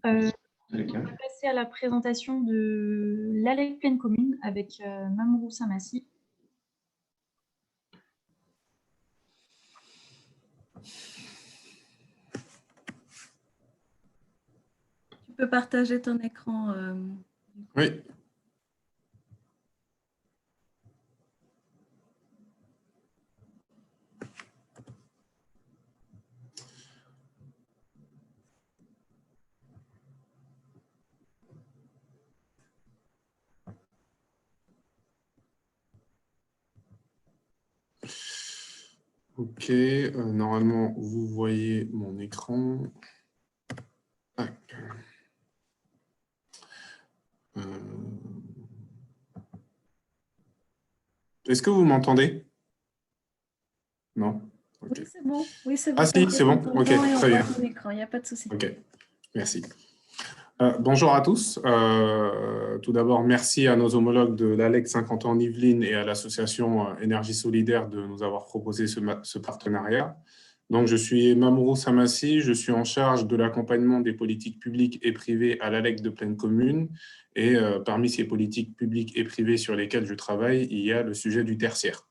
On va passer à la présentation de l'ALEC Pleine Commune avec Mamourou Samassi. Tu peux partager ton écran. Oui. Ok, normalement, vous voyez mon écran. Est-ce que vous m'entendez? Non? Okay. Oui, c'est bon. Oui, c'est bon. Ah si, c'est bon. Ok, très bien. Il n'y a pas de souci. Ok, merci. Bonjour à tous. Tout d'abord, merci à nos homologues de l'ALEC Saint-Quentin-en-Yvelines et à l'association Énergie Solidaire de nous avoir proposé ce partenariat. Donc, je suis Mamourou Samassi, je suis en charge de l'accompagnement des politiques publiques et privées à l'ALEC de Pleine Commune. Et parmi ces politiques publiques et privées sur lesquelles je travaille, il y a le sujet du tertiaire.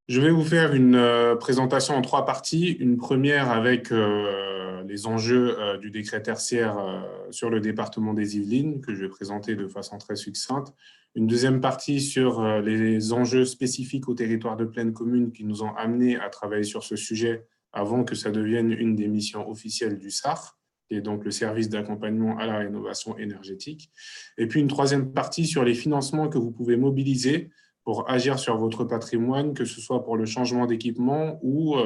Je vais vous faire une présentation en 3 parties. Une première avec les enjeux du décret tertiaire sur le département des Yvelines, que je vais présenter de façon très succincte. Une deuxième partie sur les enjeux spécifiques au territoire de Pleine Commune qui nous ont amenés à travailler sur ce sujet avant que ça devienne une des missions officielles du SAR, qui est donc le service d'accompagnement à la rénovation énergétique. Et puis une troisième partie sur les financements que vous pouvez mobiliser pour agir sur votre patrimoine, que ce soit pour le changement d'équipement ou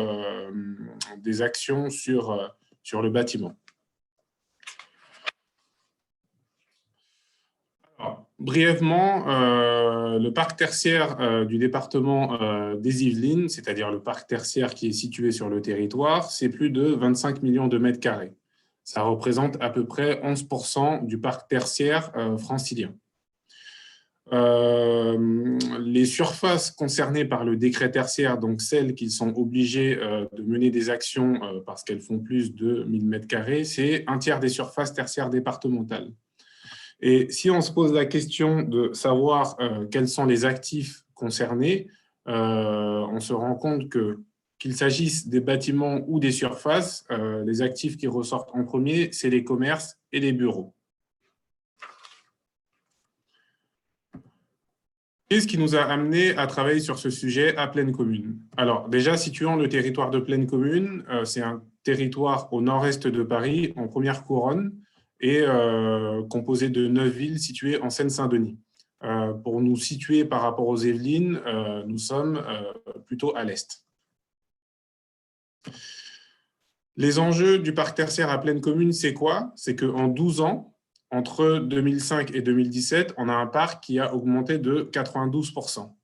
des actions sur le bâtiment. Alors, brièvement, le parc tertiaire du département des Yvelines, c'est-à-dire le parc tertiaire qui est situé sur le territoire, c'est plus de 25 millions de mètres carrés. Ça représente à peu près 11% du parc tertiaire francilien. Les surfaces concernées par le décret tertiaire, donc celles qui sont obligées de mener des actions parce qu'elles font plus de 1000 m², c'est 1/3 des surfaces tertiaires départementales. Et si on se pose la question de savoir quels sont les actifs concernés, on se rend compte qu'il s'agisse des bâtiments ou des surfaces, les actifs qui ressortent en premier, c'est les commerces et les bureaux. Qu'est-ce qui nous a amené à travailler sur ce sujet à Pleine Commune? Alors, déjà, situant le territoire de Pleine Commune, c'est un territoire au nord-est de Paris, en première couronne, et composé de 9 villes situées en Seine-Saint-Denis. Pour nous situer par rapport aux Yvelines, nous sommes plutôt à l'est. Les enjeux du parc tertiaire à Pleine Commune, c'est quoi? C'est qu'en 12 ans, entre 2005 et 2017, on a un parc qui a augmenté de 92%.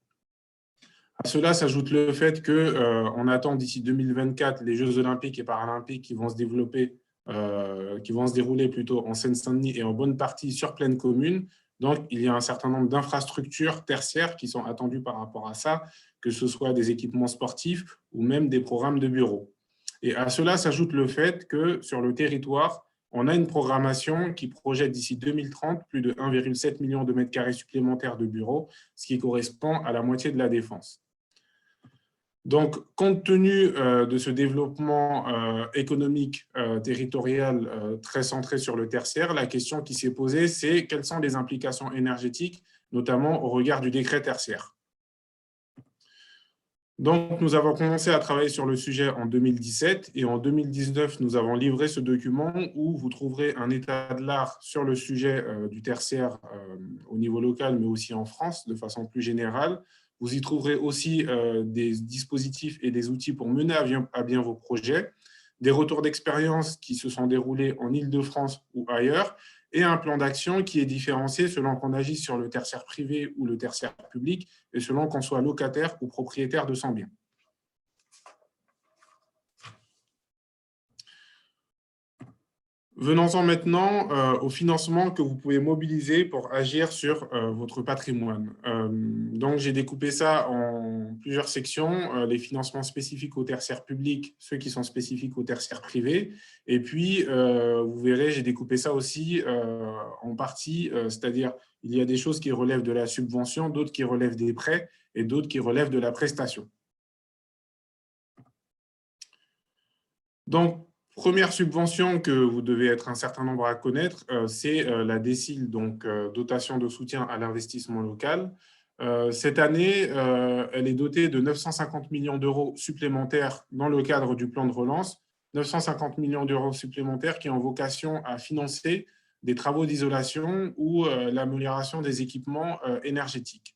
À cela s'ajoute le fait qu'on attend d'ici 2024 les Jeux olympiques et paralympiques qui vont se développer, qui vont se dérouler plutôt en Seine-Saint-Denis et en bonne partie sur Pleine Commune. Donc, il y a un certain nombre d'infrastructures tertiaires qui sont attendues par rapport à ça, que ce soit des équipements sportifs ou même des programmes de bureaux. Et à cela s'ajoute le fait que sur le territoire, on a une programmation qui projette d'ici 2030 plus de 1,7 million de mètres carrés supplémentaires de bureaux, ce qui correspond à la moitié de la Défense. Donc, compte tenu de ce développement économique territorial très centré sur le tertiaire, la question qui s'est posée, c'est quelles sont les implications énergétiques, notamment au regard du décret tertiaire. Donc, nous avons commencé à travailler sur le sujet en 2017 et en 2019, nous avons livré ce document où vous trouverez un état de l'art sur le sujet du tertiaire au niveau local, mais aussi en France, de façon plus générale. Vous y trouverez aussi des dispositifs et des outils pour mener à bien vos projets, des retours d'expérience qui se sont déroulés en Île-de-France ou ailleurs, et un plan d'action qui est différencié selon qu'on agit sur le tertiaire privé ou le tertiaire public, et selon qu'on soit locataire ou propriétaire de son bien. Venons-en maintenant au financement que vous pouvez mobiliser pour agir sur votre patrimoine. Donc, j'ai découpé ça en plusieurs sections, les financements spécifiques au tertiaire public, ceux qui sont spécifiques au tertiaire privé. Et puis, vous verrez, j'ai découpé ça aussi en partie, c'est-à-dire il y a des choses qui relèvent de la subvention, d'autres qui relèvent des prêts et d'autres qui relèvent de la prestation. Donc, première subvention que vous devez être un certain nombre à connaître, c'est la DSIL, donc dotation de soutien à l'investissement local. Cette année, elle est dotée de 950 millions d'euros supplémentaires dans le cadre du plan de relance, 950 millions d'euros supplémentaires qui ont vocation à financer des travaux d'isolation ou l'amélioration des équipements énergétiques.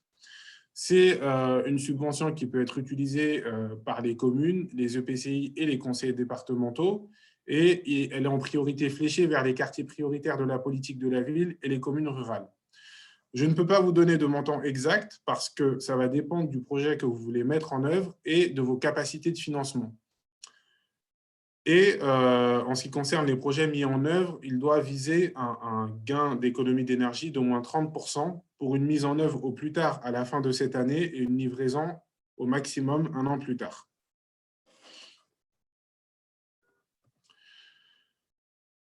C'est une subvention qui peut être utilisée par les communes, les EPCI et les conseils départementaux, et elle est en priorité fléchée vers les quartiers prioritaires de la politique de la ville et les communes rurales. Je ne peux pas vous donner de montant exact parce que ça va dépendre du projet que vous voulez mettre en œuvre et de vos capacités de financement. Et en ce qui concerne les projets mis en œuvre, il doit viser un gain d'économie d'énergie d'au moins 30% pour une mise en œuvre au plus tard à la fin de cette année et une livraison au maximum 1 an plus tard.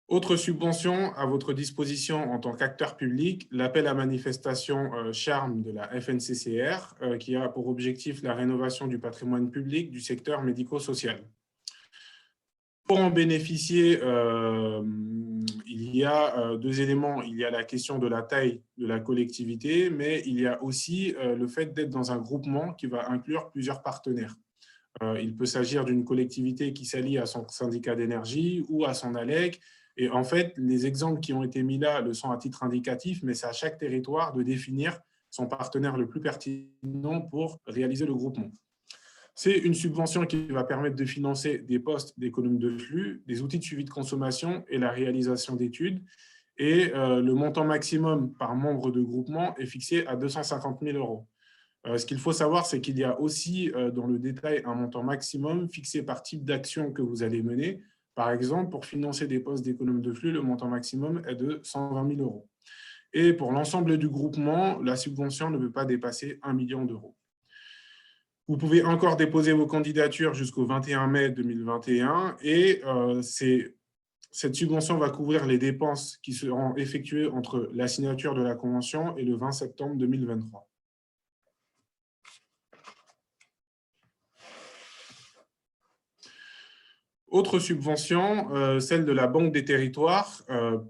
Autre subvention à votre disposition en tant qu'acteur public, l'appel à manifestation Charme de la FNCCR, qui a pour objectif la rénovation du patrimoine public du secteur médico-social. Pour en bénéficier, il y a deux éléments. Il y a la question de la taille de la collectivité, mais il y a aussi le fait d'être dans un groupement qui va inclure plusieurs partenaires. Il peut s'agir d'une collectivité qui s'allie à son syndicat d'énergie ou à son ALEC. Et en fait, les exemples qui ont été mis là le sont à titre indicatif, mais c'est à chaque territoire de définir son partenaire le plus pertinent pour réaliser le groupement. C'est une subvention qui va permettre de financer des postes d'économie de flux, des outils de suivi de consommation et la réalisation d'études. Et le montant maximum par membre de groupement est fixé à 250 000 euros. Ce qu'il faut savoir, c'est qu'il y a aussi dans le détail un montant maximum fixé par type d'action que vous allez mener. Par exemple, pour financer des postes d'économie de flux, le montant maximum est de 120 000 euros. Et pour l'ensemble du groupement, la subvention ne peut pas dépasser 1 million d'euros. Vous pouvez encore déposer vos candidatures jusqu'au 21 mai 2021 et cette subvention va couvrir les dépenses qui seront effectuées entre la signature de la convention et le 20 septembre 2023. Autre subvention, celle de la Banque des territoires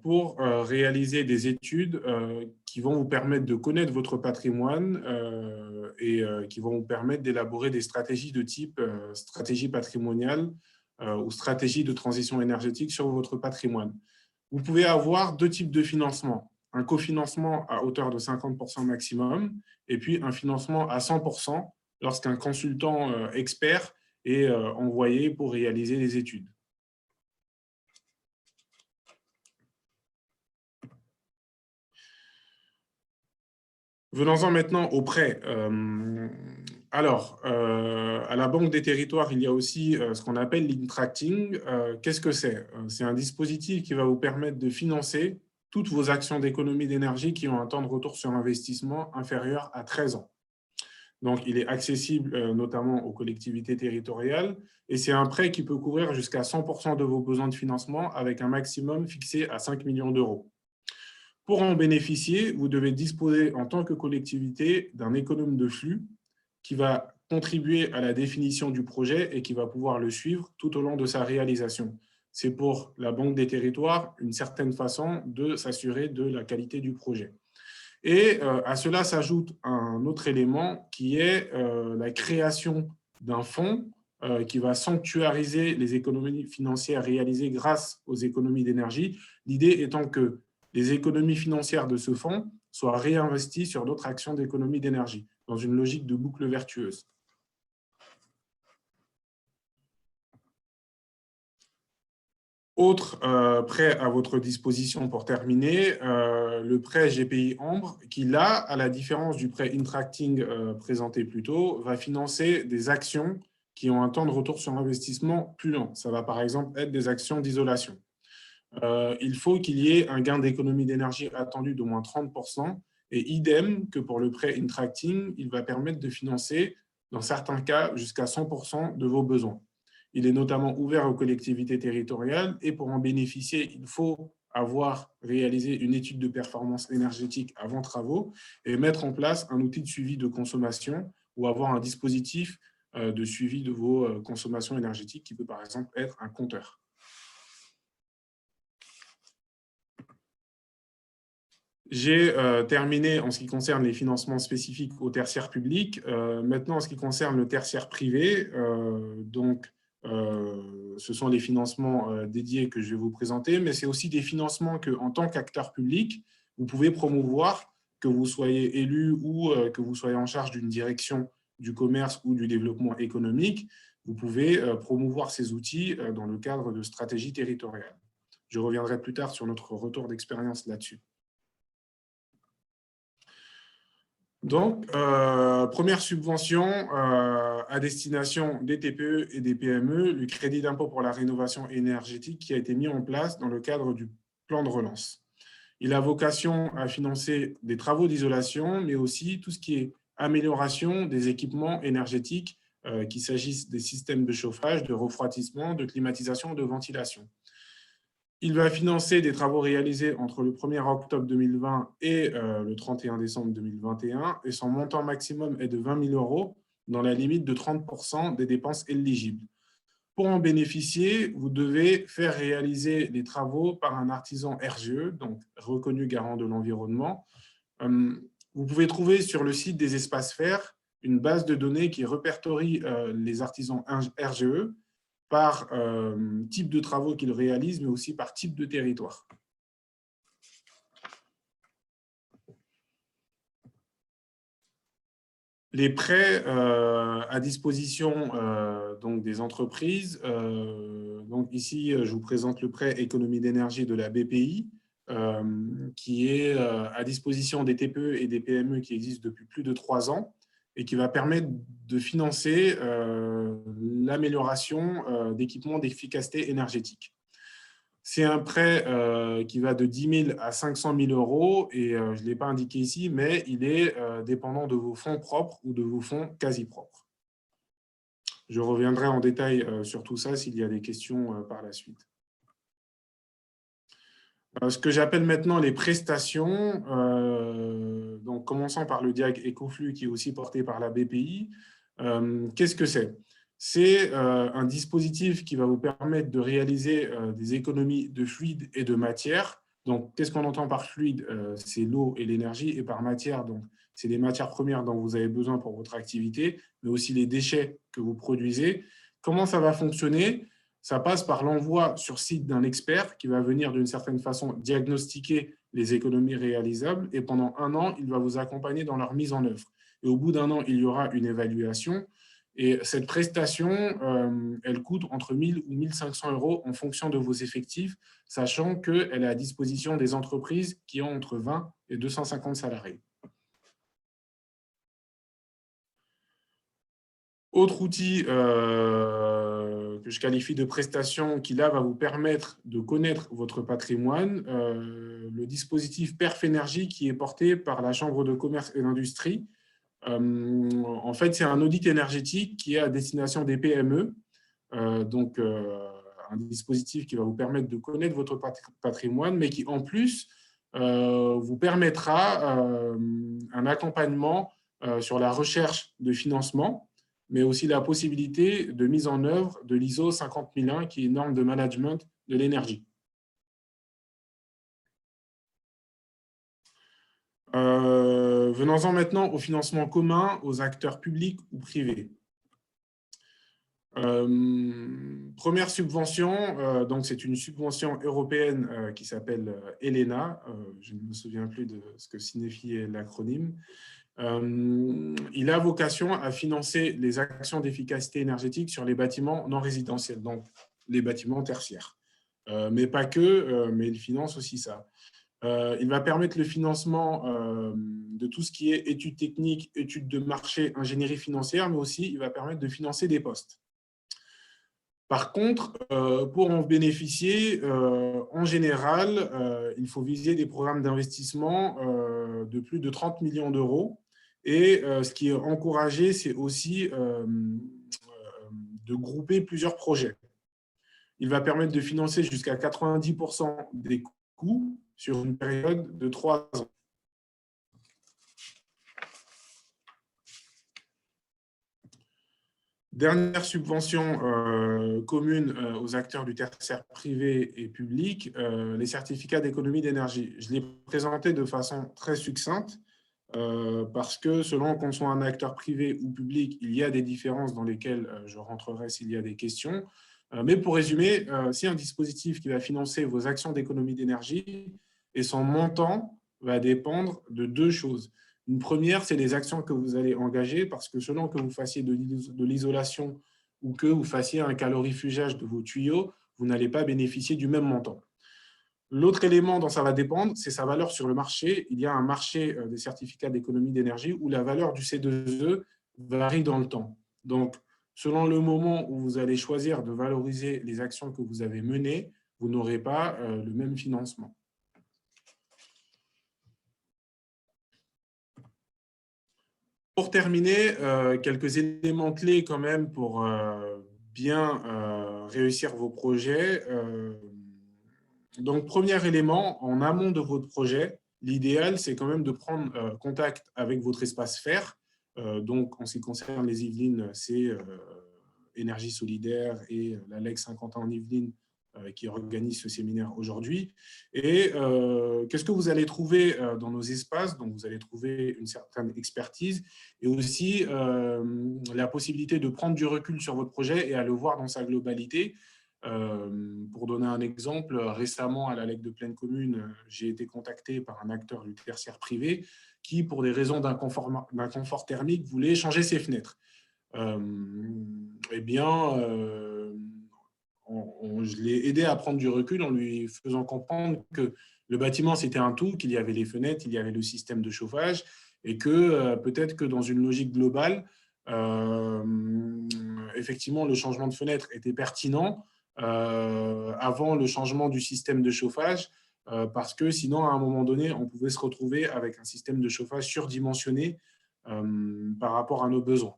pour réaliser des études qui vont vous permettre de connaître votre patrimoine et qui vont vous permettre d'élaborer des stratégies de type stratégie patrimoniale ou stratégie de transition énergétique sur votre patrimoine. Vous pouvez avoir deux types de financement. Un cofinancement à hauteur de 50% maximum et puis un financement à 100% lorsqu'un consultant expert est envoyé pour réaliser les études. Venons-en maintenant aux prêts. À la Banque des territoires, il y a aussi ce qu'on appelle l'Intracting. Qu'est-ce que c'est? C'est un dispositif qui va vous permettre de financer toutes vos actions d'économie d'énergie qui ont un temps de retour sur investissement inférieur à 13 ans. Donc, il est accessible notamment aux collectivités territoriales et c'est un prêt qui peut couvrir jusqu'à 100% de vos besoins de financement avec un maximum fixé à 5 millions d'euros. Pour en bénéficier, vous devez disposer en tant que collectivité d'un économe de flux qui va contribuer à la définition du projet et qui va pouvoir le suivre tout au long de sa réalisation. C'est pour la Banque des territoires une certaine façon de s'assurer de la qualité du projet. Et à cela s'ajoute un autre élément qui est la création d'un fonds qui va sanctuariser les économies financières réalisées grâce aux économies d'énergie. L'idée étant que les économies financières de ce fonds soient réinvesties sur d'autres actions d'économie d'énergie, dans une logique de boucle vertueuse. Autre prêt à votre disposition pour terminer, le prêt GPI Ambre, qui là, à la différence du prêt Intracting présenté plus tôt, va financer des actions qui ont un temps de retour sur investissement plus lent. Ça va par exemple être des actions d'isolation. Il faut qu'il y ait un gain d'économie d'énergie attendu d'au moins 30%, et idem que pour le prêt Intracting, il va permettre de financer, dans certains cas, jusqu'à 100% de vos besoins. Il est notamment ouvert aux collectivités territoriales et pour en bénéficier, il faut avoir réalisé une étude de performance énergétique avant travaux et mettre en place un outil de suivi de consommation ou avoir un dispositif de suivi de vos consommations énergétiques qui peut par exemple être un compteur. J'ai terminé en ce qui concerne les financements spécifiques au tertiaire public. Maintenant, en ce qui concerne le tertiaire privé, ce sont les financements dédiés que je vais vous présenter, mais c'est aussi des financements que, en tant qu'acteur public, vous pouvez promouvoir, que vous soyez élu ou que vous soyez en charge d'une direction du commerce ou du développement économique. Vous pouvez promouvoir ces outils dans le cadre de stratégies territoriales. Je reviendrai plus tard sur notre retour d'expérience là-dessus. Donc, première subvention à destination des TPE et des PME, le crédit d'impôt pour la rénovation énergétique qui a été mis en place dans le cadre du plan de relance. Il a vocation à financer des travaux d'isolation, mais aussi tout ce qui est amélioration des équipements énergétiques, qu'il s'agisse des systèmes de chauffage, de refroidissement, de climatisation, de ventilation. Il va financer des travaux réalisés entre le 1er octobre 2020 et le 31 décembre 2021 et son montant maximum est de 20 000 € dans la limite de 30% des dépenses éligibles. Pour en bénéficier, vous devez faire réaliser les travaux par un artisan RGE, donc reconnu garant de l'environnement. Vous pouvez trouver sur le site des espaces verts une base de données qui répertorie les artisans RGE par type de travaux qu'ils réalisent, mais aussi par type de territoire. Les prêts à disposition donc des entreprises. Donc ici, je vous présente le prêt économie d'énergie de la BPI, qui est à disposition des TPE et des PME qui existent depuis plus de 3 ans et qui va permettre de financer l'amélioration d'équipements d'efficacité énergétique. C'est un prêt qui va de 10 000 à 500 000 € et je ne l'ai pas indiqué ici, mais il est dépendant de vos fonds propres ou de vos fonds quasi propres. Je reviendrai en détail sur tout ça s'il y a des questions par la suite. Ce que j'appelle maintenant les prestations, donc commençant par le DIAG Ecoflux qui est aussi porté par la BPI. Qu'est-ce que c'est? C'est un dispositif qui va vous permettre de réaliser des économies de fluide et de matière. Donc, qu'est-ce qu'on entend par fluide? C'est l'eau et l'énergie, et par matière, donc c'est les matières premières dont vous avez besoin pour votre activité, mais aussi les déchets que vous produisez. Comment ça va fonctionner? Ça passe par l'envoi sur site d'un expert qui va venir d'une certaine façon diagnostiquer les économies réalisables et pendant 1 an, il va vous accompagner dans leur mise en œuvre. Et au bout d'1 an, il y aura une évaluation et cette prestation, elle coûte entre 1 000 ou 1 500 € en fonction de vos effectifs, sachant qu'elle est à disposition des entreprises qui ont entre 20 et 250 salariés. Autre outil que je qualifie de prestation qui, là, va vous permettre de connaître votre patrimoine, le dispositif Perf Énergie qui est porté par la Chambre de commerce et d'industrie. En fait, c'est un audit énergétique qui est à destination des PME, donc un dispositif qui va vous permettre de connaître votre patrimoine, mais qui en plus vous permettra un accompagnement sur la recherche de financement, mais aussi la possibilité de mise en œuvre de l'ISO 50001, qui est une norme de management de l'énergie. Venons-en maintenant au financement commun aux acteurs publics ou privés. Première subvention, donc c'est une subvention européenne qui s'appelle ELENA. Je ne me souviens plus de ce que signifiait l'acronyme. Il a vocation à financer les actions d'efficacité énergétique sur les bâtiments non résidentiels, donc les bâtiments tertiaires. Mais pas que, mais il finance aussi ça. Il va permettre le financement de tout ce qui est études techniques, études de marché, ingénierie financière, mais aussi il va permettre de financer des postes. Par contre, pour en bénéficier, en général, il faut viser des programmes d'investissement de plus de 30 millions d'euros. Et ce qui est encouragé, c'est aussi de grouper plusieurs projets. Il va permettre de financer jusqu'à 90% des coûts sur une période de 3 ans. Dernière subvention commune aux acteurs du tertiaire privé et public, les certificats d'économie d'énergie. Je l'ai présenté de façon très succincte parce que selon qu'on soit un acteur privé ou public, il y a des différences dans lesquelles je rentrerai s'il y a des questions. Mais pour résumer, c'est un dispositif qui va financer vos actions d'économie d'énergie et son montant va dépendre de 2 choses. Une première, c'est les actions que vous allez engager, parce que selon que vous fassiez de l'isolation ou que vous fassiez un calorifugage de vos tuyaux, vous n'allez pas bénéficier du même montant. L'autre élément dont ça va dépendre, c'est sa valeur sur le marché. Il y a un marché des certificats d'économie d'énergie où la valeur du C2E varie dans le temps. Donc, selon le moment où vous allez choisir de valoriser les actions que vous avez menées, vous n'aurez pas le même financement. Pour terminer, quelques éléments clés quand même pour bien réussir vos projets. Donc, premier élément, en amont de votre projet, l'idéal, c'est quand même de prendre contact avec votre espace FAIRE. Donc, en ce qui concerne les Yvelines, c'est Énergie Solidaire et l'ALEC 50 ans en Yvelines qui organise ce séminaire aujourd'hui. Et qu'est-ce que vous allez trouver dans nos espaces? Donc, vous allez trouver une certaine expertise et aussi la possibilité de prendre du recul sur votre projet et à le voir dans sa globalité. Pour donner un exemple, récemment à la LEC de Plaine Commune, j'ai été contacté par un acteur du tertiaire privé qui, pour des raisons d'inconfort thermique, voulait changer ses fenêtres. Eh bien, je l'ai aidé à prendre du recul en lui faisant comprendre que le bâtiment, c'était un tout, qu'il y avait les fenêtres, il y avait le système de chauffage et que peut-être que dans une logique globale, effectivement, le changement de fenêtre était pertinent avant le changement du système de chauffage parce que sinon, à un moment donné, on pouvait se retrouver avec un système de chauffage surdimensionné par rapport à nos besoins.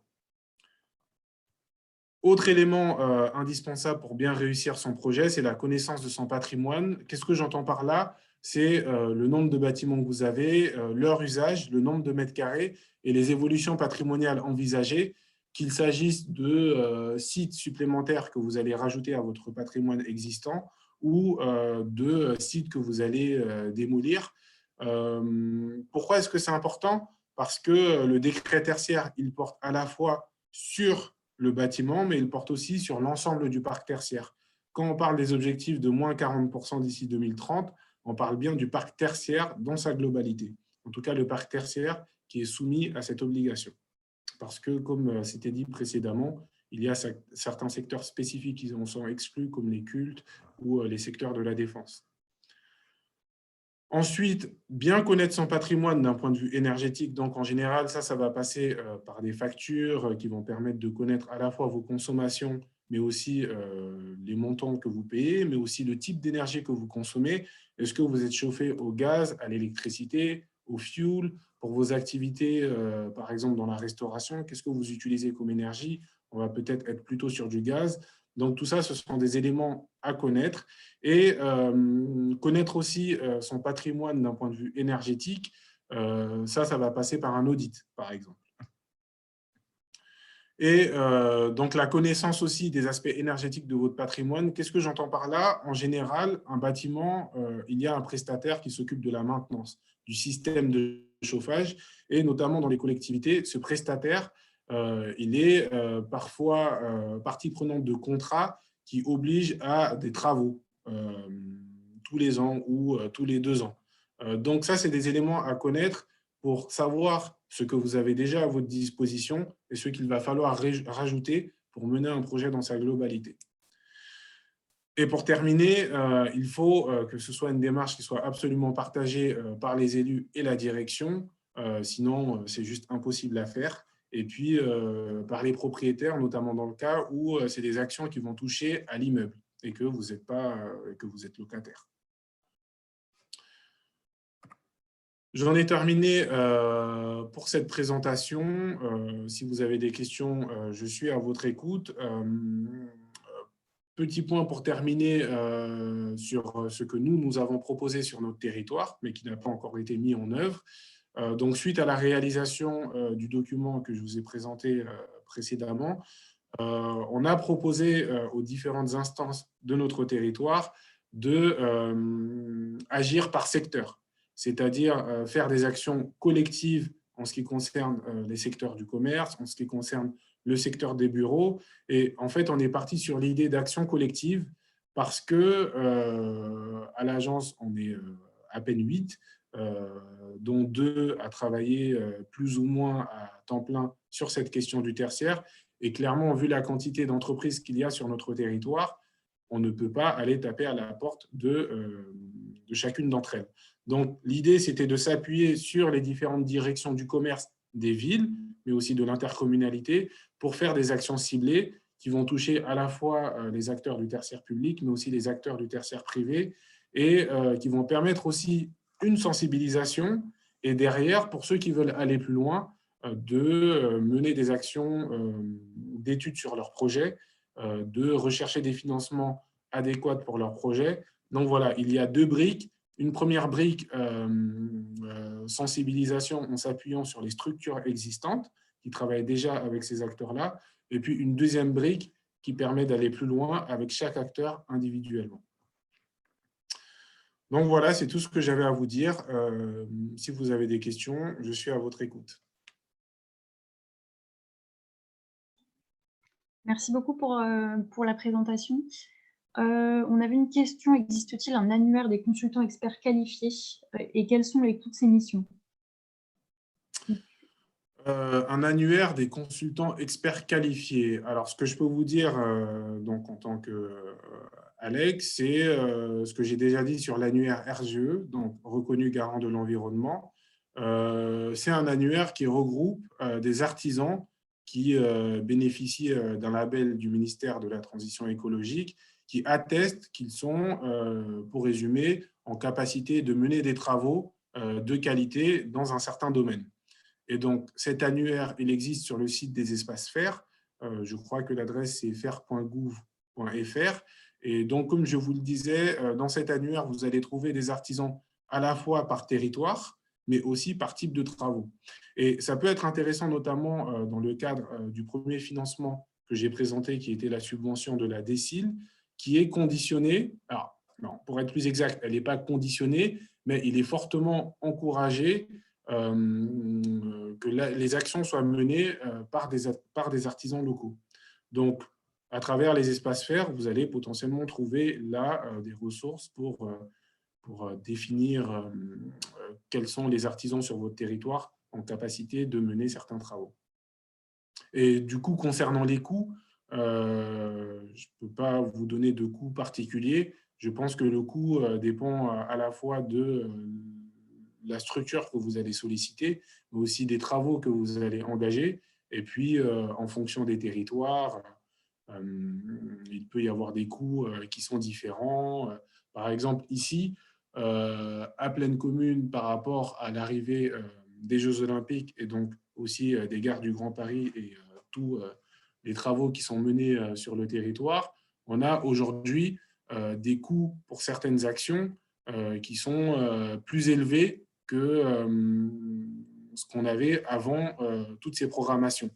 Autre élément indispensable pour bien réussir son projet, c'est la connaissance de son patrimoine. Qu'est-ce que j'entends par là? C'est le nombre de bâtiments que vous avez, leur usage, le nombre de mètres carrés et les évolutions patrimoniales envisagées, qu'il s'agisse de sites supplémentaires que vous allez rajouter à votre patrimoine existant ou de sites que vous allez démolir. Pourquoi est-ce que c'est important? Parce que le décret tertiaire, il porte à la fois sur le bâtiment, mais il porte aussi sur l'ensemble du parc tertiaire. Quand on parle des objectifs de moins 40% d'ici 2030, on parle bien du parc tertiaire dans sa globalité. En tout cas, le parc tertiaire qui est soumis à cette obligation. Parce que, comme c'était dit précédemment, il y a certains secteurs spécifiques qui en sont exclus, comme les cultes ou les secteurs de la défense. Ensuite, bien connaître son patrimoine d'un point de vue énergétique. Donc, en général, ça va passer par des factures qui vont permettre de connaître à la fois vos consommations, mais aussi les montants que vous payez, mais aussi le type d'énergie que vous consommez. Est-ce que vous êtes chauffé au gaz, à l'électricité, au fuel, pour vos activités, par exemple dans la restauration, qu'est-ce que vous utilisez comme énergie? On va peut-être être plutôt sur du gaz. Donc, tout ça, ce sont des éléments à connaître. Et connaître aussi son patrimoine d'un point de vue énergétique, ça va passer par un audit, par exemple. Et donc, la connaissance aussi des aspects énergétiques de votre patrimoine. Qu'est-ce que j'entends par là? En général, un bâtiment, il y a un prestataire qui s'occupe de la maintenance du système de chauffage, et notamment dans les collectivités, ce prestataire, il est parfois partie prenante de contrats qui obligent à des travaux tous les ans ou tous les 2 ans. Donc ça, c'est des éléments à connaître pour savoir ce que vous avez déjà à votre disposition et ce qu'il va falloir rajouter pour mener un projet dans sa globalité. Et pour terminer, il faut que ce soit une démarche qui soit absolument partagée par les élus et la direction, sinon c'est juste impossible à faire. Et puis par les propriétaires, notamment dans le cas où c'est des actions qui vont toucher à l'immeuble et que vous êtes locataire. J'en ai terminé pour cette présentation. Si vous avez des questions, je suis à votre écoute. Petit point pour terminer sur ce que nous avons proposé sur notre territoire, mais qui n'a pas encore été mis en œuvre. Donc, suite à la réalisation du document que je vous ai présenté précédemment, on a proposé aux différentes instances de notre territoire d'agir par secteur, c'est-à-dire faire des actions collectives en ce qui concerne les secteurs du commerce, en ce qui concerne le secteur des bureaux. Et en fait, on est parti sur l'idée d'action collective parce que à l'agence, on est à peine 8, dont 2 à travailler plus ou moins à temps plein sur cette question du tertiaire. Et clairement, vu la quantité d'entreprises qu'il y a sur notre territoire, on ne peut pas aller taper à la porte de chacune d'entre elles. Donc, l'idée, c'était de s'appuyer sur les différentes directions du commerce des villes, mais aussi de l'intercommunalité, pour faire des actions ciblées qui vont toucher à la fois les acteurs du tertiaire public, mais aussi les acteurs du tertiaire privé, et qui vont permettre aussi une sensibilisation, et derrière, pour ceux qui veulent aller plus loin, de mener des actions d'études sur leurs projets, de rechercher des financements adéquats pour leurs projets. Donc voilà, il y a 2 briques. Une première brique, sensibilisation en s'appuyant sur les structures existantes qui travaillent déjà avec ces acteurs-là. Et puis une deuxième brique qui permet d'aller plus loin avec chaque acteur individuellement. Donc voilà, c'est tout ce que j'avais à vous dire. Si vous avez des questions, je suis à votre écoute. Merci beaucoup pour la présentation. On avait une question, existe-t-il un annuaire des consultants experts qualifiés et quels sont les coûts de ces missions? Un annuaire des consultants experts qualifiés. Alors, ce que je peux vous dire donc, en tant qu'Alex, c'est ce que j'ai déjà dit sur l'annuaire RGE, donc reconnu garant de l'environnement. C'est un annuaire qui regroupe des artisans qui bénéficient d'un label du ministère de la Transition écologique, qui attestent qu'ils sont, pour résumer, en capacité de mener des travaux de qualité dans un certain domaine. Et donc, cet annuaire, il existe sur le site des espaces FAIRE. Je crois que l'adresse, c'est fair.gouv.fr. Et donc, comme je vous le disais, dans cet annuaire, vous allez trouver des artisans à la fois par territoire, mais aussi par type de travaux. Et ça peut être intéressant, notamment dans le cadre du premier financement que j'ai présenté, qui était la subvention de la DSIL, qui est conditionnée. Alors, non, pour être plus exact, elle n'est pas conditionnée, mais il est fortement encouragé que les actions soient menées par des artisans locaux. Donc, à travers les espaces FAIRE, vous allez potentiellement trouver là des ressources pour définir quels sont les artisans sur votre territoire en capacité de mener certains travaux. Et du coup, concernant les coûts, je ne peux pas vous donner de coûts particuliers. Je pense que le coût dépend à la fois de la structure que vous allez solliciter, mais aussi des travaux que vous allez engager. Et puis, en fonction des territoires, il peut y avoir des coûts qui sont différents. Par exemple, ici, à Plaine Commune, par rapport à l'arrivée des Jeux Olympiques et donc aussi des gares du Grand Paris et tous les travaux qui sont menés sur le territoire, on a aujourd'hui des coûts pour certaines actions qui sont plus élevés que ce qu'on avait avant toutes ces programmations,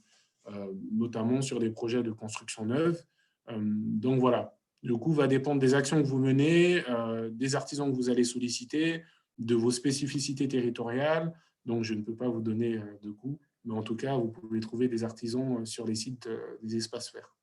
notamment sur des projets de construction neuve. Donc voilà, le coût va dépendre des actions que vous menez, des artisans que vous allez solliciter, de vos spécificités territoriales. Donc je ne peux pas vous donner de coût, mais en tout cas, vous pouvez trouver des artisans sur les sites des espaces verts.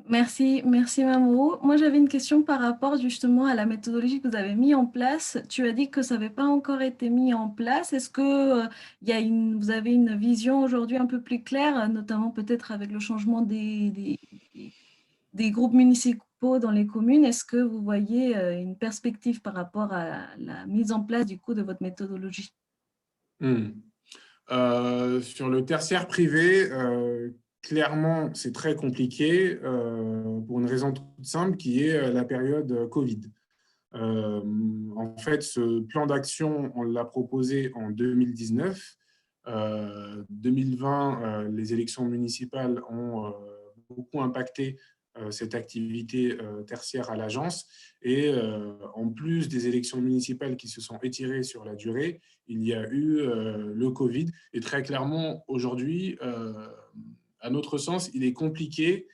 Merci, merci Mamoru. Moi, j'avais une question par rapport justement à la méthodologie que vous avez mis en place. Tu as dit que ça n'avait pas encore été mis en place. Est-ce que vous avez une vision aujourd'hui un peu plus claire, notamment peut-être avec le changement des groupes municipaux dans les communes? Est-ce que vous voyez une perspective par rapport à la mise en place du coup de votre méthodologie? Sur le tertiaire privé, clairement, c'est très compliqué pour une raison toute simple qui est la période Covid. En fait, ce plan d'action, on l'a proposé en 2019. 2020, les élections municipales ont beaucoup impacté cette activité tertiaire à l'agence. Et en plus des élections municipales qui se sont étirées sur la durée, il y a eu le Covid. Et très clairement, aujourd'hui, à notre sens, il est compliqué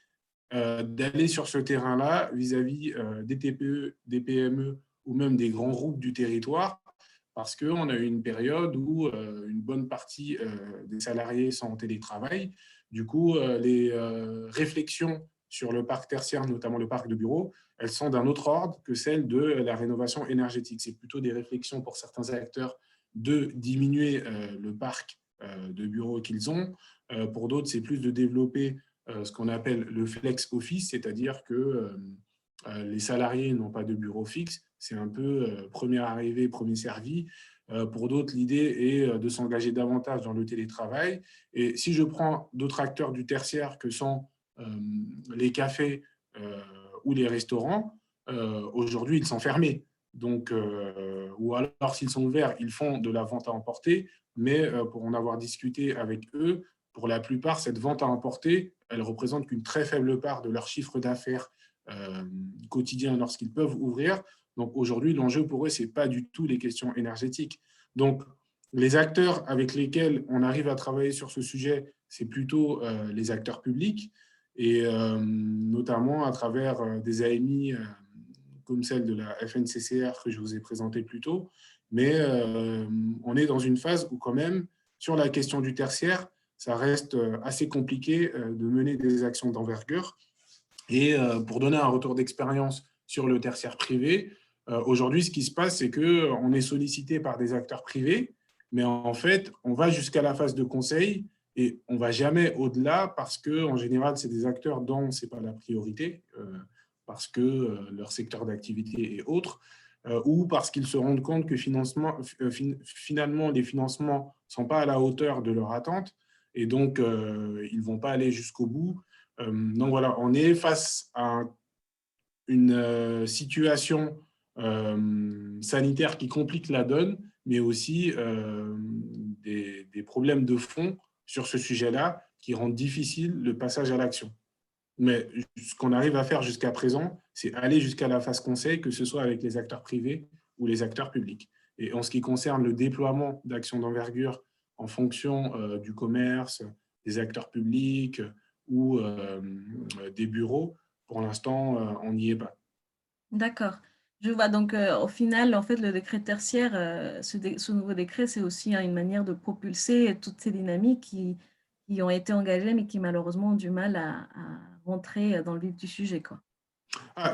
d'aller sur ce terrain-là vis-à-vis des TPE, des PME ou même des grands groupes du territoire, parce qu'on a eu une période où une bonne partie des salariés sont en télétravail. Du coup, les réflexions sur le parc tertiaire, notamment le parc de bureaux, elles sont d'un autre ordre que celles de la rénovation énergétique. C'est plutôt des réflexions pour certains acteurs de diminuer le parc de bureaux qu'ils ont. Pour d'autres, c'est plus de développer ce qu'on appelle le flex office, c'est-à-dire que les salariés n'ont pas de bureau fixe. C'est un peu premier arrivé, premier servi. Pour d'autres, l'idée est de s'engager davantage dans le télétravail. Et si je prends d'autres acteurs du tertiaire que sont les cafés ou les restaurants, aujourd'hui, ils sont fermés. Donc, ou alors, s'ils sont ouverts, ils font de la vente à emporter. Mais pour en avoir discuté avec eux, pour la plupart, cette vente à emporter, elle représente qu'une très faible part de leur chiffre d'affaires quotidien lorsqu'ils peuvent ouvrir. Donc aujourd'hui, l'enjeu pour eux, ce n'est pas du tout les questions énergétiques. Donc les acteurs avec lesquels on arrive à travailler sur ce sujet, c'est plutôt les acteurs publics, et notamment à travers des AMI comme celle de la FNCCR que je vous ai présentée plus tôt. Mais on est dans une phase où quand même, sur la question du tertiaire, ça reste assez compliqué de mener des actions d'envergure. Et pour donner un retour d'expérience sur le tertiaire privé, aujourd'hui, ce qui se passe, c'est qu'on est sollicité par des acteurs privés, mais en fait, on va jusqu'à la phase de conseil et on ne va jamais au-delà parce qu'en général, c'est des acteurs dont ce n'est pas la priorité, parce que leur secteur d'activité est autre, ou parce qu'ils se rendent compte que finalement, les financements ne sont pas à la hauteur de leur attente et donc ils ne vont pas aller jusqu'au bout. Donc voilà, on est face à une situation sanitaire qui complique la donne, mais aussi des problèmes de fond sur ce sujet-là qui rendent difficile le passage à l'action. Mais ce qu'on arrive à faire jusqu'à présent, c'est aller jusqu'à la phase conseil, que ce soit avec les acteurs privés ou les acteurs publics. Et en ce qui concerne le déploiement d'actions d'envergure en fonction du commerce, des acteurs publics ou des bureaux, pour l'instant, on n'y est pas. D'accord. Je vois. Donc, au final, en fait, le décret tertiaire, ce nouveau décret, c'est aussi une manière de propulser toutes ces dynamiques qui ont été engagées, mais qui malheureusement ont du mal à rentrer dans le vif du sujet, quoi.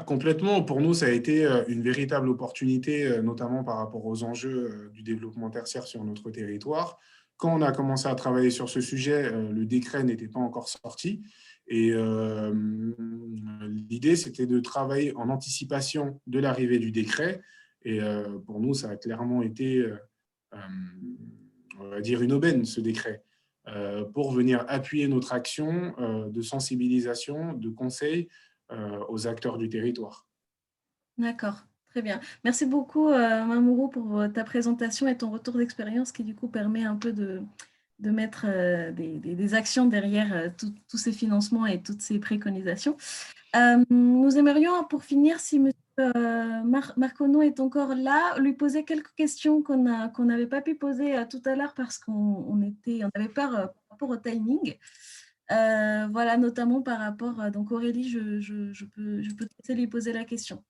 Complètement. Pour nous, ça a été une véritable opportunité, notamment par rapport aux enjeux du développement tertiaire sur notre territoire. Quand on a commencé à travailler sur ce sujet, le décret n'était pas encore sorti. Et l'idée, c'était de travailler en anticipation de l'arrivée du décret. Et pour nous, ça a clairement été, on va dire, une aubaine, ce décret, pour venir appuyer notre action de sensibilisation, de conseil aux acteurs du territoire. D'accord. Très bien. Merci beaucoup, Mamoru, pour ta présentation et ton retour d'expérience qui, du coup, permet un peu de mettre des actions derrière tous ces financements et toutes ces préconisations. Nous aimerions, pour finir, si M. Marconneau est encore là, lui poser quelques questions qu'on n'avait pas pu poser tout à l'heure parce qu'on avait peur par rapport au timing. Voilà, notamment par rapport… donc Aurélie, je peux te laisser lui poser la question.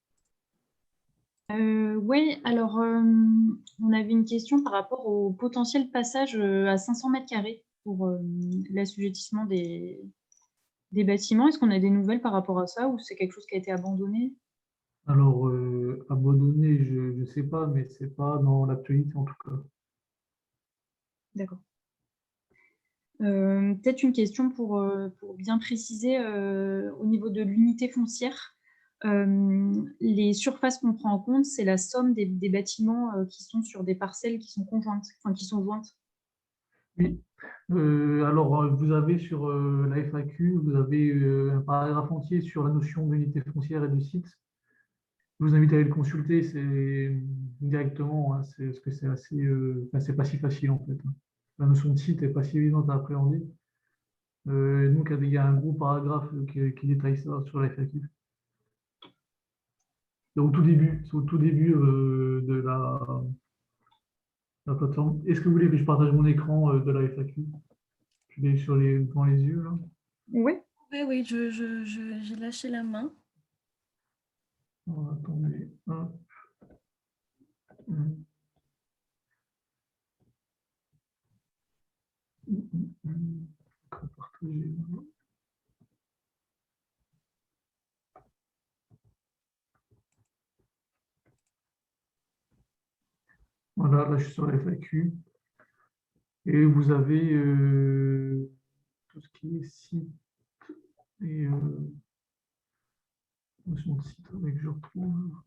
Oui, alors on avait une question par rapport au potentiel passage à 500 mètres carrés pour l'assujettissement des bâtiments. Est-ce qu'on a des nouvelles par rapport à ça ou c'est quelque chose qui a été abandonné? Alors, abandonné, je ne sais pas, mais ce n'est pas dans l'actualité en tout cas. D'accord. Peut-être une question pour bien préciser au niveau de l'unité foncière. Les surfaces qu'on prend en compte, c'est la somme des bâtiments qui sont sur des parcelles qui sont conjointes, enfin qui sont jointes. Oui. Alors, vous avez sur la FAQ, vous avez un paragraphe entier sur la notion d'unité foncière et de site. Je vous invite à aller le consulter, c'est directement, hein, parce que c'est assez, c'est pas si facile en fait. La notion de site n'est pas si évidente à appréhender. Donc, il y a un gros paragraphe qui détaille ça sur la FAQ. C'est au tout début, de la plateforme. Est-ce que vous voulez que je partage mon écran de la FAQ? Je l'ai devant les yeux là. Oui. Oui, j'ai lâché la main. Oh, attendez. Hop. Partager. Voilà, là je suis sur la FAQ. Et vous avez tout ce qui est site et notion de site avec que je retrouve.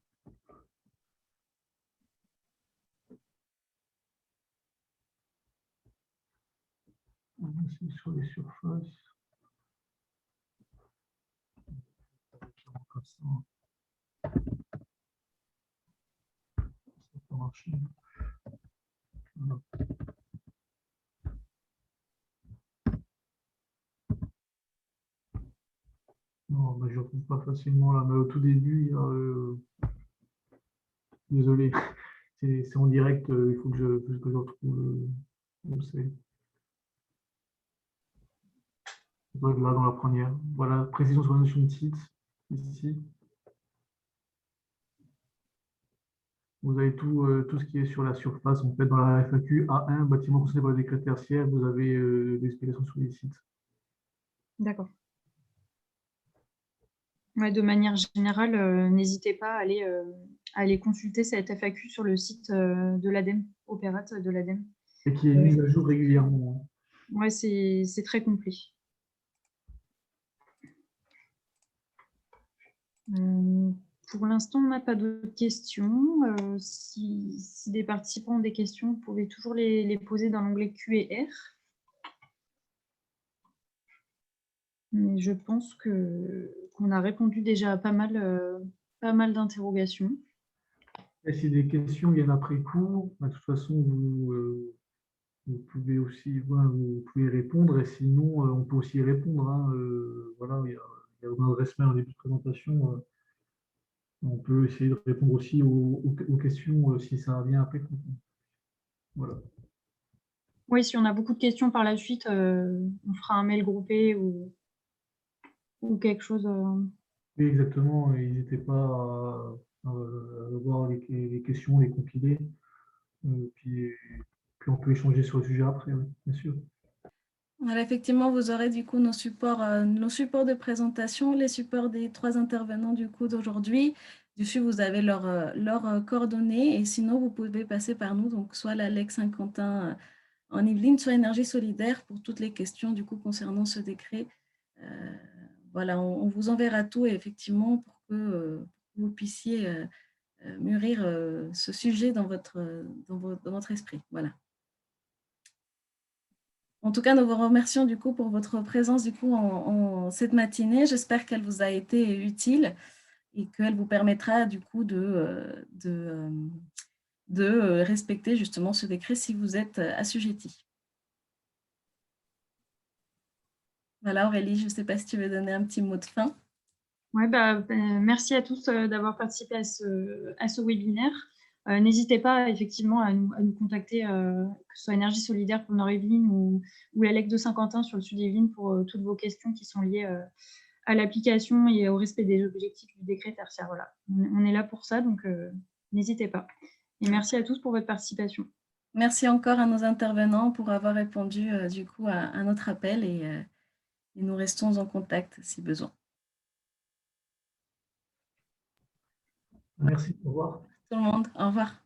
C'est sur les surfaces. Ça peut marcher. Voilà. Non, je ne retrouve pas facilement là, mais au tout début, il y a, désolé, c'est en direct, il faut que je retrouve où c'est. Là, dans la première. Voilà, précision sur la notion de site, ici. Vous avez tout ce qui est sur la surface. En fait, dans la FAQ A1, bâtiment concerné par le décret tertiaire, vous avez l'explication sur les sites. D'accord. Ouais, de manière générale, n'hésitez pas à aller consulter cette FAQ sur le site de l'ADEME, Opérat de l'ADEME. Et qui est mise à jour régulièrement. Ouais, c'est très complet. Pour l'instant, on n'a pas d'autres questions. Si des participants ont des questions, vous pouvez toujours les poser dans l'onglet Q&R. Mais je pense qu'on a répondu déjà à pas mal d'interrogations. Et si des questions viennent après cours, de toute façon, vous pouvez aussi vous pouvez répondre. Et sinon, on peut aussi répondre. Hein, voilà, il y a une adresse mail en début de présentation. On peut essayer de répondre aussi aux questions si ça vient après. Voilà. Oui, si on a beaucoup de questions par la suite, on fera un mail groupé ou quelque chose. Oui, exactement. N'hésitez pas à voir les questions, les compiler. Puis on peut échanger sur le sujet après, oui, bien sûr. Voilà, effectivement, vous aurez du coup nos supports de présentation, les supports des 3 intervenants du coup d'aujourd'hui. Dessus, vous avez leurs coordonnées et sinon, vous pouvez passer par nous, donc soit l'ALEC Saint-Quentin en Yvelines, soit Énergie Solidaire pour toutes les questions du coup concernant ce décret. Voilà, on vous enverra tout et effectivement pour que vous puissiez mûrir ce sujet dans votre esprit. Voilà. En tout cas, nous vous remercions du coup pour votre présence du coup en cette matinée. J'espère qu'elle vous a été utile. et qu'elle vous permettra du coup de respecter justement ce décret si vous êtes assujetti. Voilà Aurélie, je ne sais pas si tu veux donner un petit mot de fin. Ouais, merci à tous d'avoir participé à ce webinaire. N'hésitez pas effectivement à nous contacter, que ce soit Énergie Solidaire pour Nord-Yvelines ou l'ALEC de Saint-Quentin sur le Sud-Yvelines pour toutes vos questions qui sont liées à l'application et au respect des objectifs du décret tertiaire. Voilà. On est là pour ça, donc n'hésitez pas. Et merci à tous pour votre participation. Merci encore à nos intervenants pour avoir répondu du coup à notre appel et nous restons en contact si besoin. Merci, au revoir. Tout le monde, au revoir.